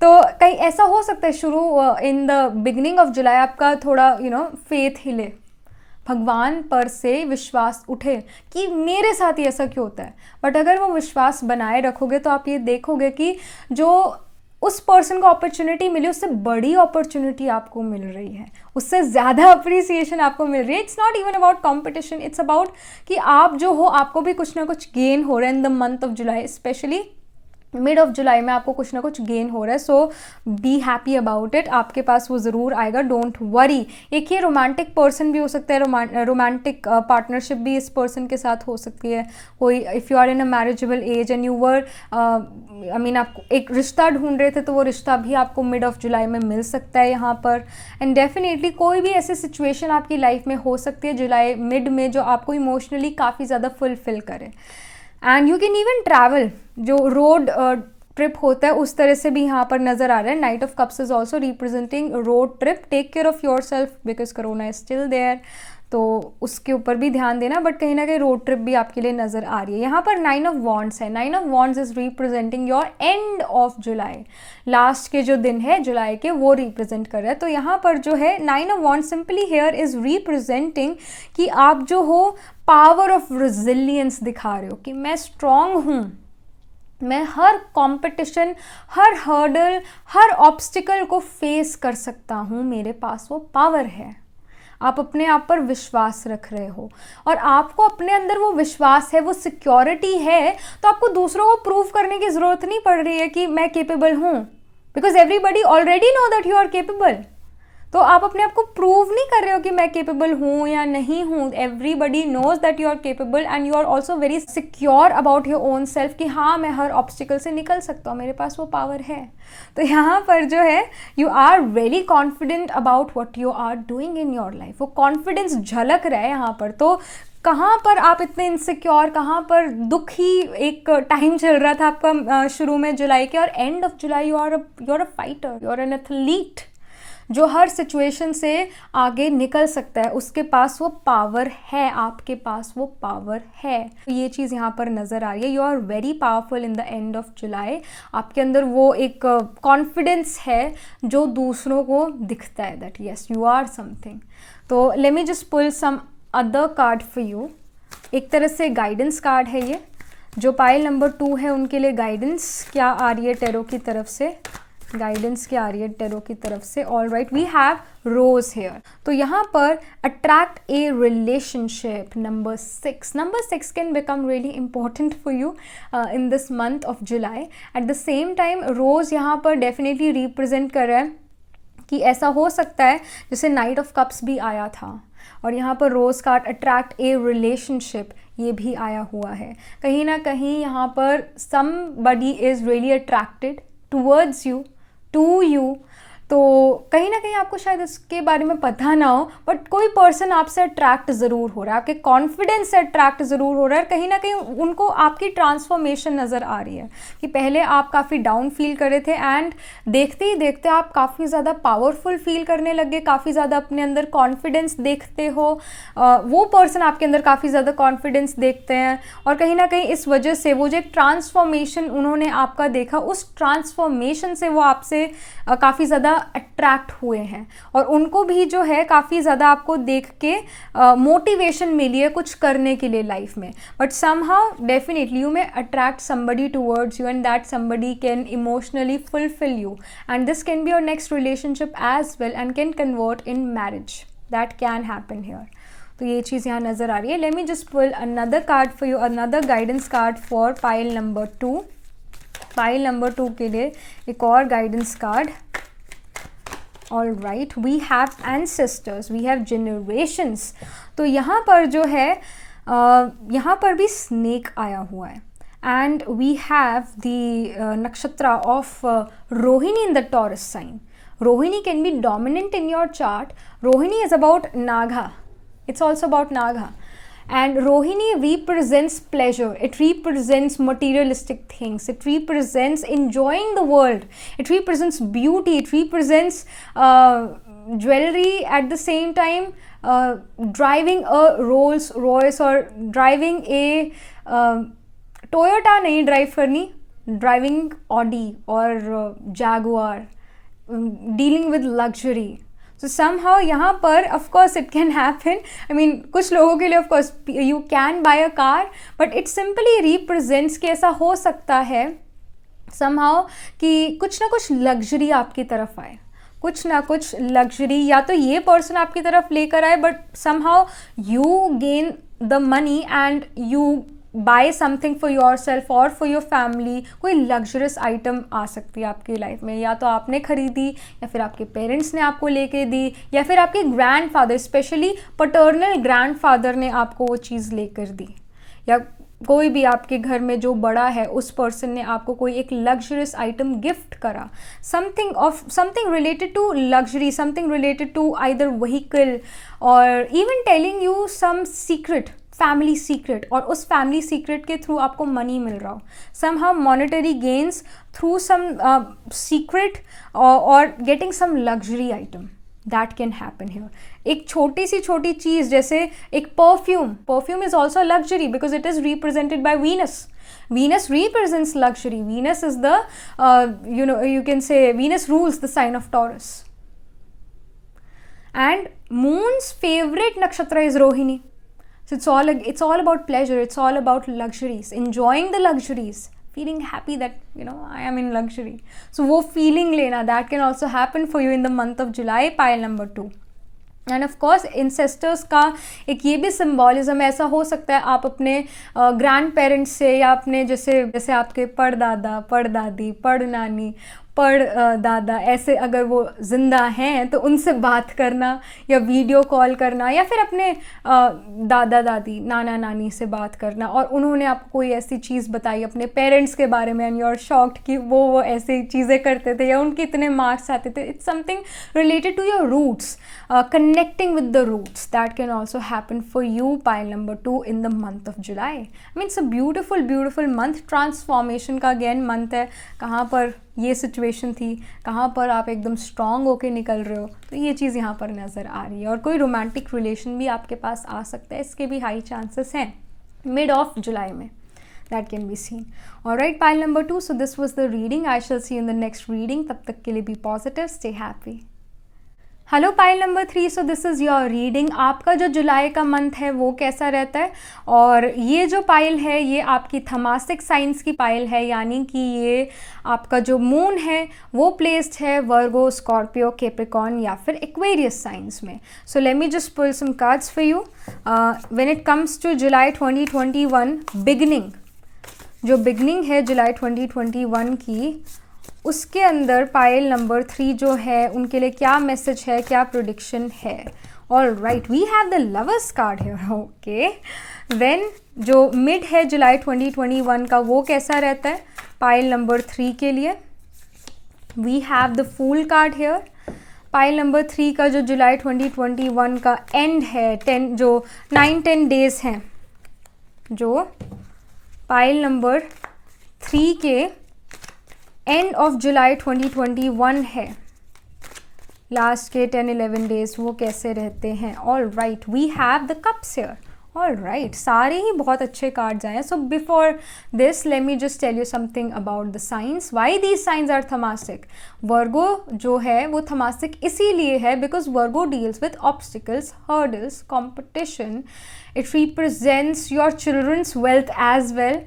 तो कहीं ऐसा हो सकता है शुरू in the beginning of July आपका थोड़ा फेथ हिले, भगवान पर से विश्वास उठे कि मेरे साथ ही ऐसा क्यों होता है। बट अगर वो विश्वास बनाए रखोगे तो आप ये देखोगे कि जो उस पर्सन को अपॉर्चुनिटी मिली, उससे बड़ी अपॉर्चुनिटी आपको मिल रही है, उससे ज़्यादा अप्रिसिएशन आपको मिल रही है। It's not even about competition, it's about कि आप जो हो, आपको भी कुछ ना कुछ गेन हो रहा है in the month of July, specially mid of जुलाई में आपको कुछ ना कुछ गेन हो रहा है। सो बी हैप्पी अबाउट इट, आपके पास वो ज़रूर आएगा, डोंट वरी। एक ये रोमांटिक पर्सन भी हो सकता है, रोमांटिक पार्टनरशिप भी इस पर्सन के साथ हो सकती है। कोई if you are in a marriageable age and you were आपको एक रिश्ता ढूंढ रहे थे, तो वो रिश्ता भी आपको मिड ऑफ जुलाई में मिल सकता है यहाँ पर। एंड डेफिनेटली कोई भी ऐसी सिचुएशन आपकी लाइफ में हो सकती है जुलाई मिड में जो आपको इमोशनली काफ़ी ज़्यादा फुलफिल करे। And you can even travel, जो रोड ट्रिप होता है उस तरह से भी यहाँ पर नज़र आ रहा है। Knight of cups is also representing road trip. Take care of yourself because corona is still there, तो उसके ऊपर भी ध्यान देना, बट कहीं ना कहीं रोड ट्रिप भी आपके लिए नज़र आ रही है। यहाँ पर 9 ऑफ वॉन्ड्स है। 9 of wands is representing your and of July, last के जो दिन है जुलाई के वो रिप्रेजेंट कर रहा है। तो यहाँ पर जो है 9 of wands simply hair is representing कि आप जो हो पावर ऑफ रेजिलियंस दिखा रहे हो कि मैं स्ट्रॉन्ग हूँ, मैं हर कंपटीशन, हर हर्डल, हर ऑब्स्टिकल को फेस कर सकता हूँ, मेरे पास वो पावर है। आप अपने आप पर विश्वास रख रहे हो और आपको अपने अंदर वो विश्वास है, वो सिक्योरिटी है, तो आपको दूसरों को प्रूव करने की ज़रूरत नहीं पड़ रही है कि मैं केपेबल हूँ, because everybody already know that you are capable. तो आप अपने आप को प्रूव नहीं कर रहे हो कि मैं केपेबल हूँ या नहीं हूँ। Everybody knows that you are capable and you are also very secure about your own self कि हाँ, मैं हर ऑब्स्टिकल से निकल सकता हूँ, मेरे पास वो पावर है। तो यहाँ पर जो है you are very confident about what you are doing in your life. वो कॉन्फिडेंस झलक रहा है यहाँ पर। तो कहाँ पर आप इतने इनसिक्योर, कहाँ पर दुखी एक टाइम चल रहा था आपका शुरू में जुलाई के, और end of July you are a fighter, you are an athlete जो हर सिचुएशन से आगे निकल सकता है। उसके पास वो पावर है, आपके पास वो पावर है। तो ये चीज़ यहाँ पर नज़र आ रही है। You are very powerful in the end of July. आपके अंदर वो एक कॉन्फिडेंस है जो दूसरों को दिखता है that yes you are something. तो let me just pull some other card for you. एक तरह से गाइडेंस कार्ड है ये। जो पाइल नंबर 2 है उनके लिए गाइडेंस क्या आ रही है टैरो की तरफ से, गाइडेंस क्या आ रही है टेरो की तरफ से? All right, we have rose here. तो यहाँ पर attract a relationship, number 6। Number 6 can become really important for you in this month of July. At the same time rose यहाँ पर डेफिनेटली रिप्रेजेंट कर रहा है कि ऐसा हो सकता है जैसे नाइट ऑफ कप्स भी आया था, और यहाँ पर रोज़ कार्ड अट्रैक्ट ए रिलेशनशिप ये भी आया हुआ है। कहीं ना कहीं यहाँ पर somebody is really attracted towards you, to you. तो कहीं ना कहीं आपको शायद इसके बारे में पता ना हो, बट कोई पर्सन आपसे अट्रैक्ट ज़रूर हो रहा है, आपके कॉन्फिडेंस से अट्रैक्ट ज़रूर हो रहा है। कहीं ना कहीं उनको आपकी ट्रांसफॉर्मेशन नज़र आ रही है कि पहले आप काफ़ी डाउन फील कर रहे थे एंड देखते ही देखते आप काफ़ी ज़्यादा पावरफुल फील करने लगे, काफ़ी ज़्यादा अपने अंदर कॉन्फिडेंस देखते हो। वो पर्सन आपके अंदर काफ़ी ज़्यादा कॉन्फिडेंस देखते हैं, और कहीं ना कहीं इस वजह से वो जो एक ट्रांसफॉर्मेशन उन्होंने आपका देखा, उस ट्रांसफॉर्मेशन से वो आपसे काफ़ी ज़्यादा अट्रैक्ट हुए हैं, और उनको भी जो है काफ़ी ज़्यादा आपको देख के मोटिवेशन मिली है कुछ करने के लिए लाइफ में। But somehow definitely you may attract somebody towards you and that somebody can emotionally fulfil you, and this can be your next relationship as well and can convert in marriage. That can happen here. तो ये चीज़ यहाँ नज़र आ रही है। Let me just pull another card for you, another guidance card for pile number 2। Pile number 2 के लिए एक और guidance card. All right, we have ancestors, we have generations. तो यहाँ पर जो है यहाँ पर भी स्नेक आया हुआ है, and we have the nakshatra of Rohini in the Taurus sign. Rohini can be dominant in your chart. Rohini is about Nagha. It's also about Nagha. And Rohini represents pleasure. It represents materialistic things. It represents enjoying the world. It represents beauty. It represents jewelry at the same time. Driving a Rolls Royce or driving a Toyota नहीं drive करनी, driving Audi or Jaguar. Dealing with luxury. So somehow यहाँ पर of course it can happen. I mean कुछ लोगों के लिए of course you can buy a car, but it simply represents कि ऐसा हो सकता है somehow कि कुछ ना कुछ लग्जरी आपकी तरफ आए, कुछ ना कुछ लग्जरी, या तो ये पर्सन आपकी तरफ लेकर आए, but somehow you gain the money and you buy something for yourself और फॉर योर फैमिली। कोई लग्जरियस आइटम आ सकती है आपकी लाइफ में, या तो आपने खरीदी, या फिर आपके पेरेंट्स ने आपको लेके दी, या फिर आपके ग्रैंडफादर, स्पेशली पटर्नल ग्रैंडफादर ने आपको वो चीज़ लेकर दी, या कोई भी आपके घर में जो बड़ा है उस पर्सन ने आपको कोई एक लग्जरियस आइटम गिफ्ट करा। Something related to luxury, something related to either vehicle, और even telling you some secret, family secret, और उस फैमिली सीक्रेट के थ्रू आपको मनी मिल रहा हो, somehow monetary gains through some secret और getting some luxury item. That can happen here. एक छोटी चीज़ जैसे एक perfume is also luxury because it is represented by Venus. Venus represents luxury. Venus is the you can say Venus rules the sign of Taurus, and Moon's favorite nakshatra is Rohini. So it's all about pleasure. It's all about luxuries, enjoying the luxuries, feeling happy that I am in luxury. So वो feeling लेना, that can also happen for you in the month of July. Pile number 2. End of course ancestors का एक ये भी symbolism ऐसा हो सकता है, आप अपने ग्रैंड पेरेंट्स से, या अपने जैसे आपके परदादा, परदादी, परनानी, दादा, ऐसे अगर वो ज़िंदा हैं तो उनसे बात करना, या वीडियो कॉल करना, या फिर अपने दादा दादी, नाना नानी से बात करना, और उन्होंने आपको कोई ऐसी चीज़ बताई अपने पेरेंट्स के बारे में, एंड यू आर शॉक्ड कि वो ऐसी चीज़ें करते थे, या उनके इतने मार्क्स आते थे. It's something related to your roots, connecting with the roots. That can also happen for you, pile number 2, in the month of July. I mean, it's a beautiful month. Transformation का again month है. कहाँ पर ये situation थी, कहाँ पर आप एकदम स्ट्रॉन्ग होके निकल रहे हो, तो ये चीज़ यहाँ पर नज़र आ रही है. और कोई रोमांटिक रिलेशन भी आपके पास आ सकता है, इसके भी हाई चांसेस हैं मिड ऑफ जुलाई में. That can be seen. Alright, pile number 2. So this was the reading. I shall see you in the next reading. तब तक के लिए be positive, stay happy. Hello pile number 3, so this is your reading. आपका जो जुलाई का month है वो कैसा रहता है, और ये जो पाइल है ये आपकी थमासिक साइंस की पाइल है, यानी कि ये आपका जो मून है वो प्लेस्ड है वर्गो, स्कॉर्पियो, कैप्रिकॉर्न या फिर एक्वेरियस साइंस में। So let me just pull some cards for you. When it comes to July 2021 beginning, जो बिगनिंग है जुलाई 2021 की, उसके अंदर पाइल नंबर 3 जो है उनके लिए क्या मैसेज है, क्या प्रेडिक्शन है। All right, we have the lovers card here. Okay, then जो मिड है जुलाई 2021 का वो कैसा रहता है पाइल नंबर 3 के लिए। We have the fool card here. Pile number 3 का जो जुलाई 2021 का एंड है, 10 जो 9-10 डेज हैं, जो पाइल नंबर 3 के एंड ऑफ जुलाई 2021 है, लास्ट के 10-11 डेज वो कैसे रहते हैं। All right, we have the cups here. All right, सारे ही बहुत अच्छे कार्ड्स आए हैं। So before this let me just tell you something about the signs, why these signs are tamasic. Virgo जो है वो थमासिक इसीलिए है because Virgo deals with obstacles, hurdles, competition. It represents your children's wealth as well.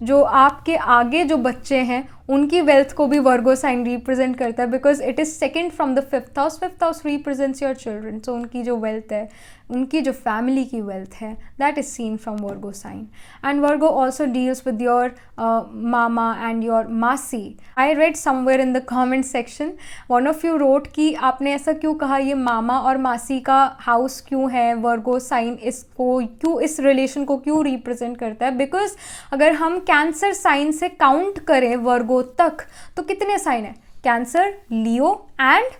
जो आपके आगे जो बच्चे हैं उनकी वेल्थ को भी वर्गो साइन रिप्रेजेंट करता है, because it is second from the fifth house. Fifth house represents your children, so उनकी जो वेल्थ है, उनकी जो फैमिली की वेल्थ है, that is seen from Virgo sign. And Virgo also deals with your mama and your masi. I read somewhere in the comment section, one of you wrote कि आपने ऐसा क्यों कहा, ये मामा और मासी का हाउस क्यों है, वर्गो साइन इसको क्यों, इस रिलेशन को क्यों रिप्रेजेंट करता है। बिकॉज अगर हम कैंसर साइन से काउंट करें वर्गो तक तो कितने साइन है, Cancer, Leo and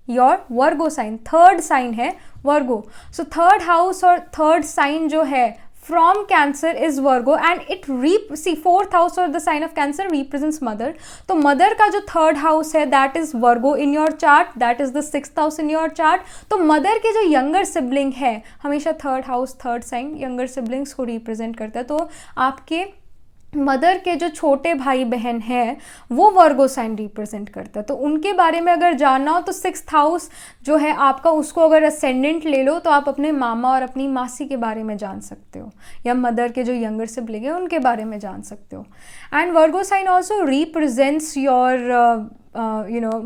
your Virgo sign, third sign है वर्गो। सो थर्ड हाउस और थर्ड साइन जो है from Cancer is Virgo, and it fourth house और the sign of Cancer represents mother. तो मदर का जो थर्ड हाउस है that is Virgo in your chart, that is the sixth house in your chart. तो mother के जो younger sibling है, हमेशा third house, third sign younger siblings को रिप्रेजेंट करता है। तो आपके मदर के जो छोटे भाई बहन हैं वो वर्गो साइन रिप्रेजेंट करता है। तो उनके बारे में अगर जानना हो तो सिक्स्थ हाउस जो है आपका, उसको अगर असेंडेंट ले लो तो आप अपने मामा और अपनी मासी के बारे में जान सकते हो, या मदर के जो यंगर सिबलिंग है उनके बारे में जान सकते हो। And Virgo sign also represents your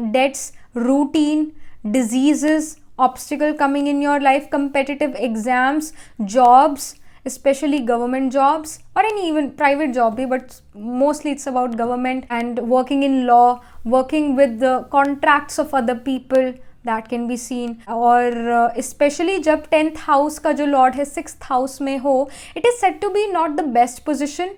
debts, routine, diseases, obstacle coming in your life, competitive exams, jobs, especially government jobs or any even private job bhi, but mostly it's about government, and working in law, working with the contracts of other people, that can be seen। और especially जब 10th house का जो lord है 6th house में हो, it is said to be not the best position,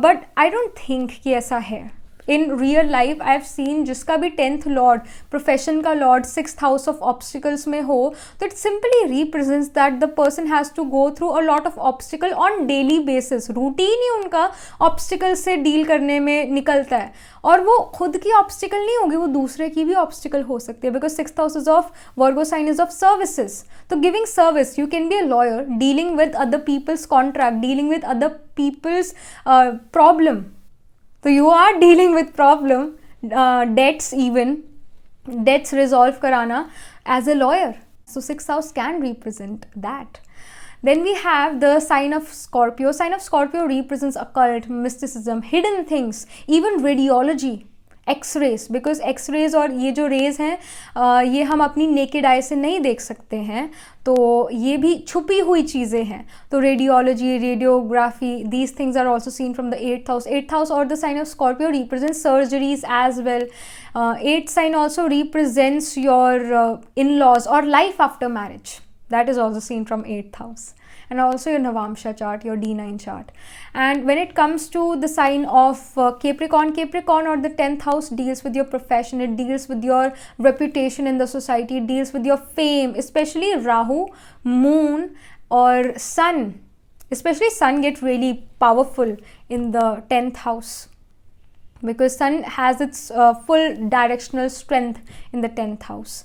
but I don't think कि ऐसा है। In real life I have seen जिसका भी 10th लॉर्ड, प्रोफेशन का lord 6th house of obstacles में हो, तो it simply represents that the person has to go through a lot of obstacle on daily basis. Routine ही उनका obstacle से deal करने में निकलता है, और वो खुद की ऑब्स्टिकल नहीं होगी, वो दूसरे की भी ऑब्स्टिकल हो सकती है, because 6th house is of Virgo sign is of services. तो giving service, you can be a lawyer, dealing with other people's contract, dealing with other people's problem. तो you are dealing with problem, debts, even debts resolve कराना as a lawyer. So 6th house can represent that. Then we have the sign of Scorpio. Sign of Scorpio represents occult, mysticism, hidden things, even radiology, X-rays, because X-rays और ये जो raise हैं ये हम अपनी naked eye से नहीं देख सकते हैं, तो ये भी छुपी हुई चीज़ें हैं। तो radiology, radiography, these things are also seen from the 8th house. 8th house और the sign of Scorpio represent surgeries as well. 8th sign also represents your in-laws और life after marriage, that is also seen from 8th house, and also your Navamsha chart, your D9 chart. And when it comes to the sign of Capricorn or the 10th house deals with your profession, it deals with your reputation in the society, it deals with your fame, especially Rahu, Moon or Sun, especially Sun get really powerful in the 10th house because Sun has its full directional strength in the 10th house.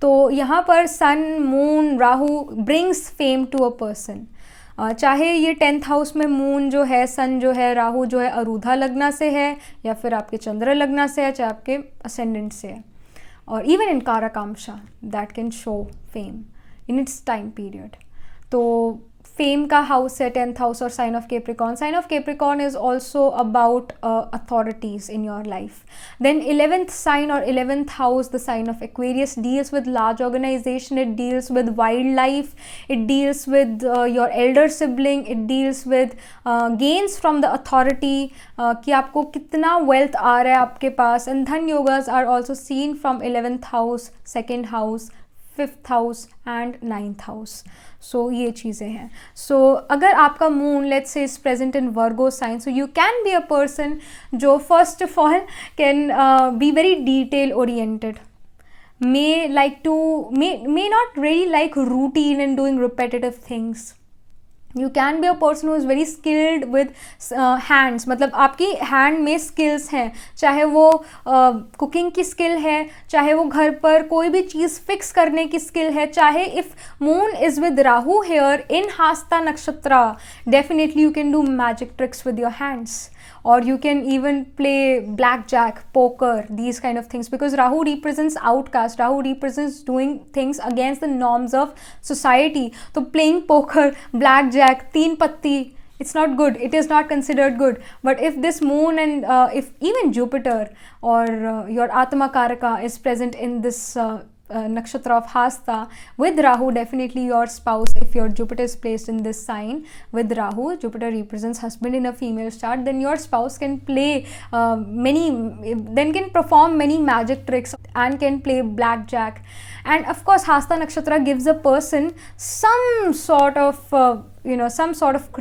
तो यहाँ पर sun, moon, Rahu brings fame to a person. चाहे ये 10th house में moon जो है, सन जो है, राहु जो है अरूधा लग्ना से है, या फिर आपके चंद्र लग्ना से है, चाहे आपके असेंडेंट से है। or even in Karakamsha, that can show fame in its time period. तो फेम का हाउस है 10th हाउस और sign of Capricorn. Sign of Capricorn is also about authorities in your life. Then 11th sign or 11th house, the sign of Aquarius, deals with large organization, it deals with wildlife, it deals with your elder sibling, it deals with gains from the authority, कि आपको कितना wealth आ रहा है आपके पास. And धन yogas are also seen from 11th house, 2nd house, 5th house and 9th house. So ये चीज़ें हैं. So अगर आपका moon let's say is present in Virgo sign, so you can be a person जो first of all can be very detail oriented, may not really like routine and doing repetitive things. You can be a person who is very skilled with hands, मतलब आपकी hand में skills हैं, चाहे वो cooking की skill है, चाहे वो घर पर कोई भी चीज़ फिक्स करने की स्किल है, चाहे if moon is with Rahu here in Hasta nakshatra, definitely you can do magic tricks with your hands. Or you can even play blackjack, poker, these kind of things, because Rahu represents outcast. Rahu represents doing things against the norms of society. So playing poker, blackjack, teen patti, it's not good. It is not considered good. But if this moon and if even Jupiter or your Atma Karaka is present in this nakshatra of Hasta with Rahu, definitely your spouse, if your Jupiter is placed in this sign with Rahu, Jupiter represents husband in a female chart, then your spouse can play can perform many magic tricks and can play blackjack. And of course Hasta nakshatra gives a person some sort of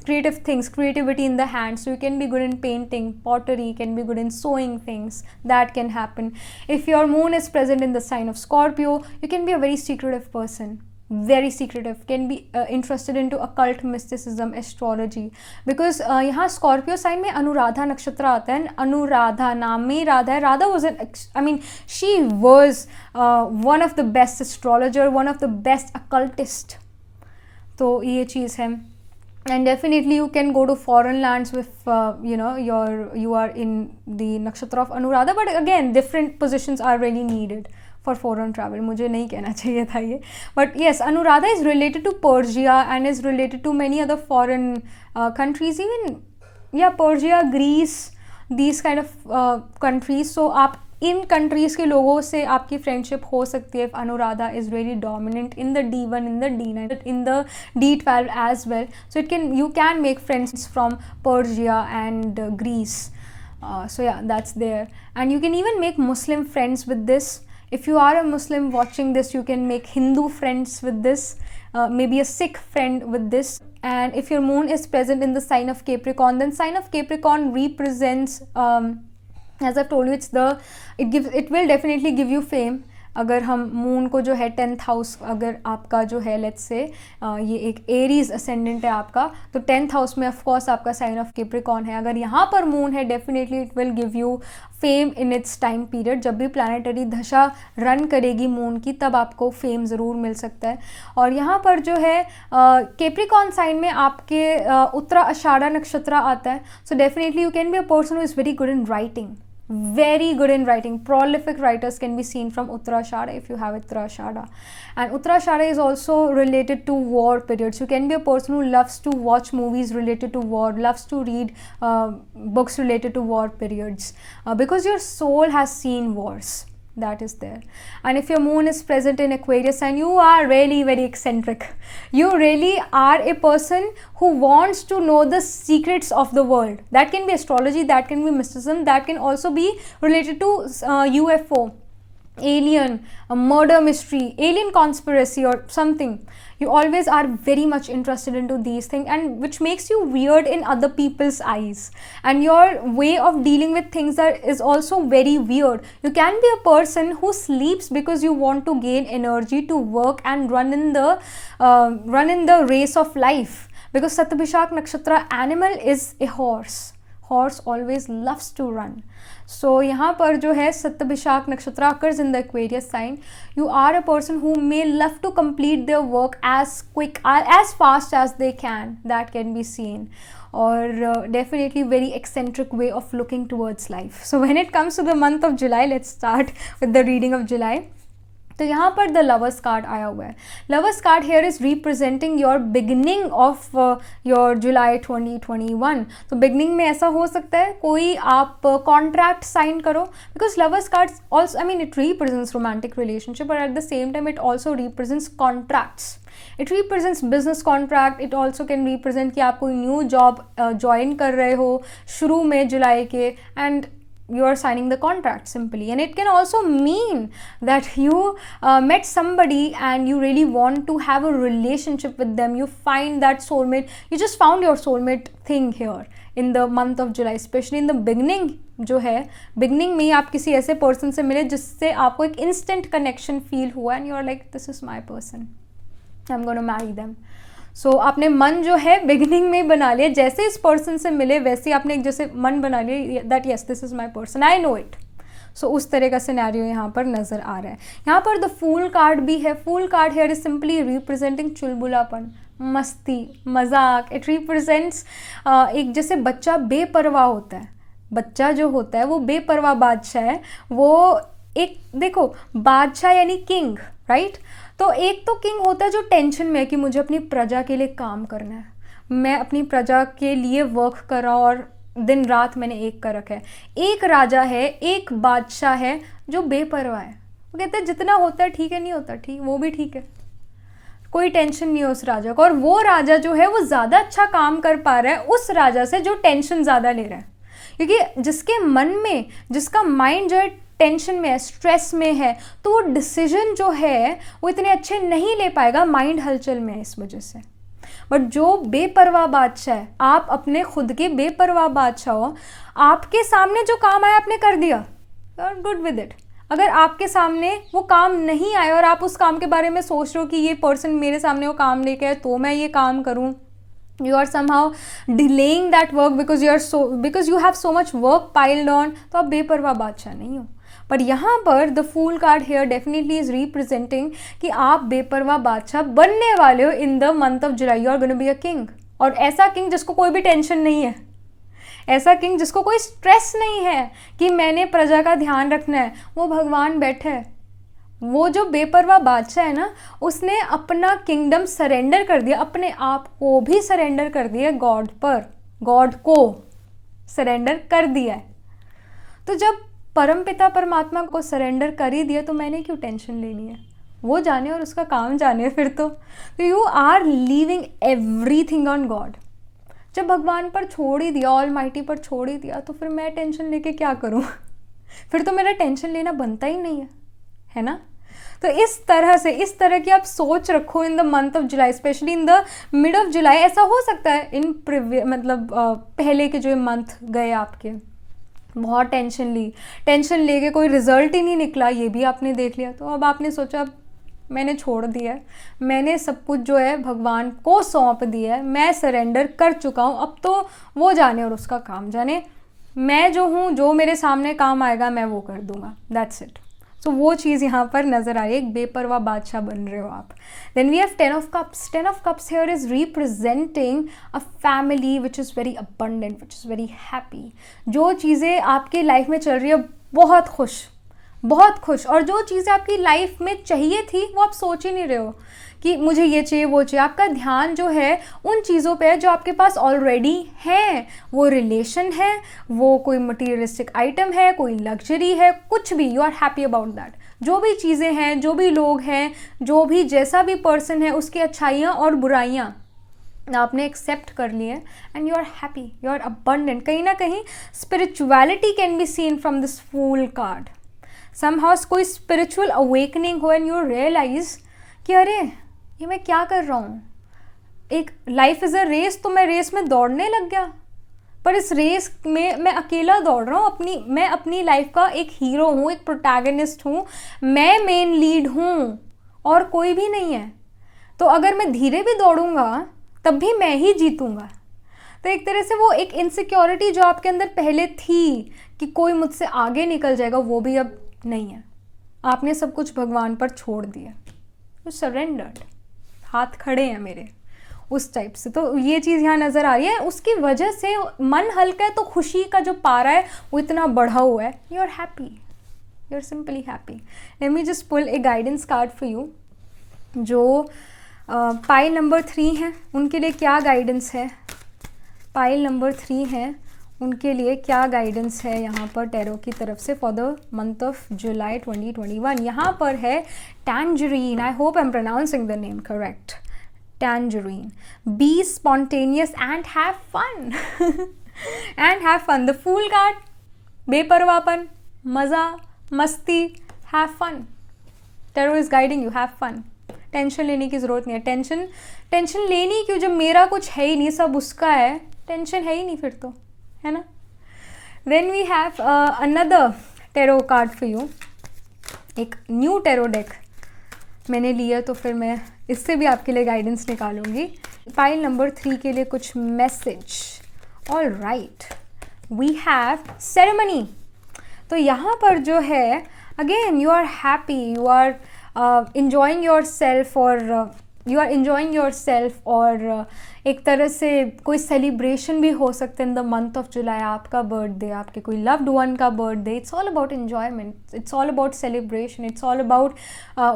creative things, creativity in the hands. So you can be good in painting, pottery, can be good in sewing things, that can happen. If your moon is present in the sign of Scorpio, you can be a very secretive person, very secretive, can be interested into occult mysticism, astrology, because यहाँ Scorpio sign में अनुराधा नक्षत्र आता है. अनुराधा नाम में राधा है. Radha was she was one of the best astrologer, one of the best occultist. तो ये चीज़ है. And definitely you can go to foreign lands with you are in the nakshatra of Anuradha, but again different positions are really needed for foreign travel. मुझे नहीं कहना चाहिए था ये, but yes, Anuradha is related to Persia and is related to many other foreign countries, even Persia, Greece, these kind of countries. So आप इन countries के लोगों से आपकी फ्रेंडशिप हो सकती है. Anuradha is very dominant in the D1, in the D9, in the D12 as well. So you can make friends from Persia and Greece. So yeah, that's there. And you can even make Muslim friends with this. If you are a Muslim watching this, you can make Hindu friends with this, maybe a Sikh friend with this. And if your moon is present in the sign of Capricorn, then sign of Capricorn represents as I've told you, it will definitely give you fame. अगर हम moon को जो है 10th house, अगर आपका जो है let's say ये एक एरीज असेंडेंट है आपका, तो 10th हाउस में ऑफ कोर्स आपका साइन ऑफ कैप्रिकॉर्न है. अगर यहाँ पर मून है, definitely it will give you fame in its time period. जब भी प्लानिटरी दशा रन करेगी मून की, तब आपको फेम ज़रूर मिल सकता है. और यहाँ पर जो है कैप्रिकॉर्न साइन में आपके उत्तरा आषाढ़ा नक्षत्र आता है. So definitely you can be a person who is very good in writing, very good in writing. Prolific writers can be seen from Uttarashada if you have Uttarashada. And Uttarashada is also related to war periods. You can be a person who loves to watch movies related to war, loves to read books related to war periods, because your soul has seen wars. That is there. And if your moon is present in Aquarius and you are really very eccentric, you really are a person who wants to know the secrets of the world. That can be astrology, that can be mysticism, that can also be related to UFO, alien, a murder mystery, alien conspiracy or something. You always are very much interested into these things, and which makes you weird in other people's eyes, and your way of dealing with things is also very weird. You can be a person who sleeps because you want to gain energy to work and run in the race of life, because Satabhishak Nakshatra animal is a horse. Horse always loves to run. So यहाँ पर जो है सत्तभिषाक नक्षत्र occurs in the Aquarius sign. You are a person who may love to complete their work as quick, as fast as they can. That can be seen. और definitely very eccentric way of looking towards life. So when it comes to the month of July, let's start with the reading of July. तो यहाँ पर the lovers card आया हुआ है. Lovers card here is representing your beginning of your July 2021. तो beginning में ऐसा हो सकता है कोई आप कॉन्ट्रैक्ट साइन करो, because lovers card also, I mean, it represents romantic relationship, but at the same time it also represents contracts. It represents business contract. It also can represent कि आप कोई न्यू जॉब ज्वाइन कर रहे हो शुरू में जुलाई के, and you are signing the contract simply. And it can also mean that you met somebody and you really want to have a relationship with them. You find that soulmate, you just found your soulmate thing here in the month of July, especially in the beginning. जो है beginning में ही आप किसी ऐसे person से मिले जिससे आपको एक instant connection feel हुआ, and you are like, this is my person, I'm going to marry them. सो आपने मन जो है बिगिनिंग में बना लिया, जैसे इस पर्सन से मिले वैसे आपने एक जैसे मन बना लिया that yes this is my person, I know it. So उस तरह का सिनेरियो यहाँ पर नज़र आ रहा है. यहाँ पर द फूल कार्ड भी है. Fool card here is simply representing चुलबुलापन, मस्ती, मजाक. इट रिप्रेजेंट्स एक जैसे बच्चा बेपरवाह होता है. बच्चा जो होता है वो बेपरवाह बादशाह है. वो एक देखो बादशाह यानी किंग, राइट. तो एक तो किंग होता है जो टेंशन में है कि मुझे अपनी प्रजा के लिए काम करना है, मैं अपनी प्रजा के लिए वर्क कर रहा हूँ और दिन रात मैंने एक कर रखा है. एक राजा है, एक बादशाह है जो बेपरवाह है. वो कहते हैं जितना होता है ठीक है, नहीं होता ठीक, वो भी ठीक है, कोई टेंशन नहीं है उस राजा को. और वो राजा जो है वो ज़्यादा अच्छा काम कर पा रहा है उस राजा से जो टेंशन ज़्यादा ले रहा है, क्योंकि जिसके मन में, जिसका माइंड जो है टेंशन में है, स्ट्रेस में है, तो वो डिसीजन जो है वो इतने अच्छे नहीं ले पाएगा, माइंड हलचल में है इस वजह से. बट जो बेपरवाह बादशाह है, आप अपने खुद के बेपरवाह बादशाह हो, आपके सामने जो काम आया आपने कर दिया, you are good with it. अगर आपके सामने वो काम नहीं आया और आप उस काम के बारे में सोच रहे हो कि ये पर्सन मेरे सामने वो काम लेके आए तो मैं ये काम करूँ, you are somehow delaying that work because you have so much work piled on, तो आप बेपरवाह बादशाह नहीं हो. पर यहाँ पर the fool card here definitely is representing कि आप बेपरवाह बादशाह बनने वाले हो in the month of July. You are gonna be a king, और ऐसा किंग जिसको कोई भी टेंशन नहीं है, ऐसा किंग जिसको कोई स्ट्रेस नहीं है कि मैंने प्रजा का ध्यान रखना है. वो भगवान बैठे है. वो जो बेपरवाह बादशाह है ना, उसने अपना किंगडम सरेंडर कर दिया, अपने आप को भी सरेंडर कर दिया गॉड पर, गॉड को सरेंडर कर दिया है. तो जब परमपिता परमात्मा को सरेंडर कर ही दिया तो मैंने क्यों टेंशन लेनी है, वो जाने और उसका काम जाने. फिर तो you are leaving everything on God. जब भगवान पर छोड़ ही दिया, ऑल माइटी पर छोड़ ही दिया, तो फिर मैं टेंशन लेके क्या करूँ. फिर तो मेरा टेंशन लेना बनता ही नहीं है ना. तो इस तरह की आप सोच रखो इन the month of July, specially in the mid of जुलाई. ऐसा हो सकता है इन मतलब पहले के जो मंथ गए आपके, बहुत टेंशन लेके कोई रिजल्ट ही नहीं निकला, ये भी आपने देख लिया. तो अब आपने सोचा अब मैंने छोड़ दिया है, मैंने सब कुछ जो है भगवान को सौंप दिया है, मैं सरेंडर कर चुका हूँ, अब तो वो जाने और उसका काम जाने. मैं जो हूँ, जो मेरे सामने काम आएगा मैं वो कर दूंगा, दैट्स इट. तो वो चीज़ यहाँ पर नज़र आई, एक बेपरवाह बादशाह बन रहे हो आप. Then we have 10 of cups. 10 of cups here is representing a family which is very abundant, which is very happy. जो चीज़ें आपकी लाइफ में चल रही है बहुत खुश, और जो चीज़ें आपकी लाइफ में चाहिए थी वो आप सोच ही नहीं रहे हो कि मुझे ये चाहिए वो चाहिए. आपका ध्यान जो है उन चीज़ों पे है जो आपके पास ऑलरेडी हैं. वो रिलेशन है, वो कोई मटीरियलिस्टिक आइटम है, कोई लग्जरी है, कुछ भी, you are happy about that. जो भी चीज़ें हैं, जो भी लोग हैं, जो भी जैसा भी पर्सन है, उसकी अच्छाइयाँ और बुराइयाँ आपने एक्सेप्ट कर ली है, and you are happy, you are abundant. कहीं ना कहीं spirituality can be seen from this fool card. Somehow कोई स्पिरिचुअल अवेकनिंग हो एंड यू रियलाइज कि अरे ये मैं क्या कर रहा हूँ. एक लाइफ इज़ अ रेस, तो मैं रेस में दौड़ने लग गया, पर इस रेस में मैं अकेला दौड़ रहा हूँ. मैं अपनी लाइफ का एक हीरो हूँ, एक प्रोटैगनिस्ट हूँ, मैं मेन लीड हूँ और कोई भी नहीं है. तो अगर मैं धीरे भी दौड़ूंगा तब भी मैं ही जीतूंगा. तो एक तरह से वो एक इनसिक्योरिटी जो आपके अंदर पहले थी कि कोई मुझसे आगे निकल जाएगा, वो भी अब नहीं है. आपने सब कुछ भगवान पर छोड़ दिया, सरेंडर्ड, हाथ खड़े हैं मेरे, उस टाइप से। तो ये चीज़ यहाँ नज़र आ रही है, उसकी वजह से मन हल्का है, तो खुशी का जो पारा है वो इतना बढ़ा हुआ है। You are happy, you are simply happy. Let me just pull a guidance card for you. जो पाइल नंबर 3 है उनके लिए क्या गाइडेंस है, पाइल नंबर 3 है उनके लिए क्या गाइडेंस है यहाँ पर टैरो की तरफ से for the month of July 2021। यहाँ पर है tangerine, I hope I am pronouncing the name correct, tangerine. Be spontaneous and have fun and have fun. The fool card, बेपरवाहपन, मज़ा, मस्ती, have fun. Tarot is guiding you, have fun. Tension लेने की ज़रूरत नहीं है। टेंशन लेनी क्यों जब मेरा कुछ है ही नहीं, सब उसका है, टेंशन है ही नहीं फिर तो, है ना। Then we have another tarot card for you. एक न्यू टैरो डेक मैंने लिया तो फिर मैं इससे भी आपके लिए गाइडेंस निकालूंगी। पाइल नंबर 3 के लिए कुछ message. All right, we have ceremony. तो यहाँ पर जो है again you are happy, you are enjoying yourself और you are enjoying yourself और एक तरह से कोई सेलिब्रेशन भी हो सकता है in the month of July. आपका बर्थडे, आपके कोई लव्ड वन का birthday, it's all about enjoyment, it's all about celebration, it's all about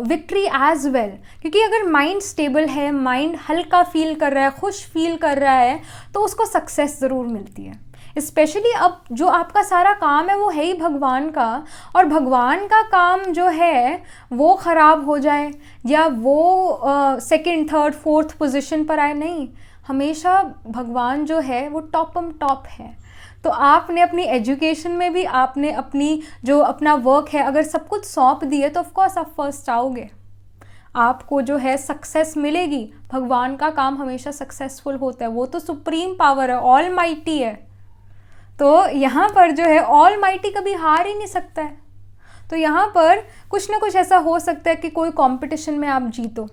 victory as well. क्योंकि अगर माइंड स्टेबल है, माइंड हल्का फील कर रहा है, खुश फील कर रहा है, तो उसको सक्सेस ज़रूर मिलती है। स्पेशली अब जो आपका सारा काम है वो है ही भगवान का, और भगवान का काम जो है वो ख़राब हो जाए या वो सेकंड, थर्ड, फोर्थ पोजीशन पर आए, नहीं, हमेशा भगवान जो है वो टॉप है। तो आपने अपनी एजुकेशन में भी, आपने अपनी जो अपना वर्क है, अगर सब कुछ सौंप दिए तो ऑफकोर्स आप फर्स्ट आओगे, आपको जो है सक्सेस मिलेगी। भगवान का काम हमेशा सक्सेसफुल होता है, वो तो सुप्रीम पावर है, ऑल माइटी है। तो यहाँ पर जो है ऑल माइटी कभी हार ही नहीं सकता है। तो यहाँ पर कुछ ना कुछ ऐसा हो सकता है कि कोई कंपटीशन में आप जीतो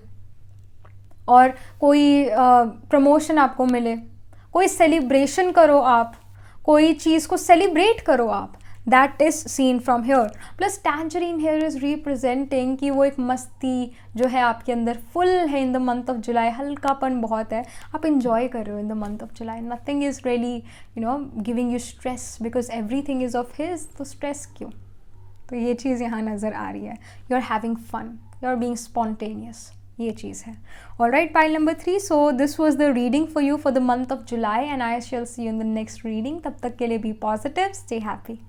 और कोई प्रमोशन आपको मिले, कोई सेलिब्रेशन करो आप, कोई चीज़ को सेलिब्रेट करो आप। That is scene from here. Plus tangerine here is representing कि वो एक मस्ती जो है आपके अंदर फुल है in the month of July, हल्कापन बहुत है, आप इंजॉय कर रहे हो in the month of July. Nothing is really giving you stress because everything is of his, तो स्ट्रेस क्यों। तो ये चीज़ यहाँ नज़र आ रही है, you are having fun, you are being spontaneous, ये चीज़ है। All right, pile number 3, so this was the reading for you for the month of July and I shall see you in the next reading. तब तक के लिए B positive, stay happy.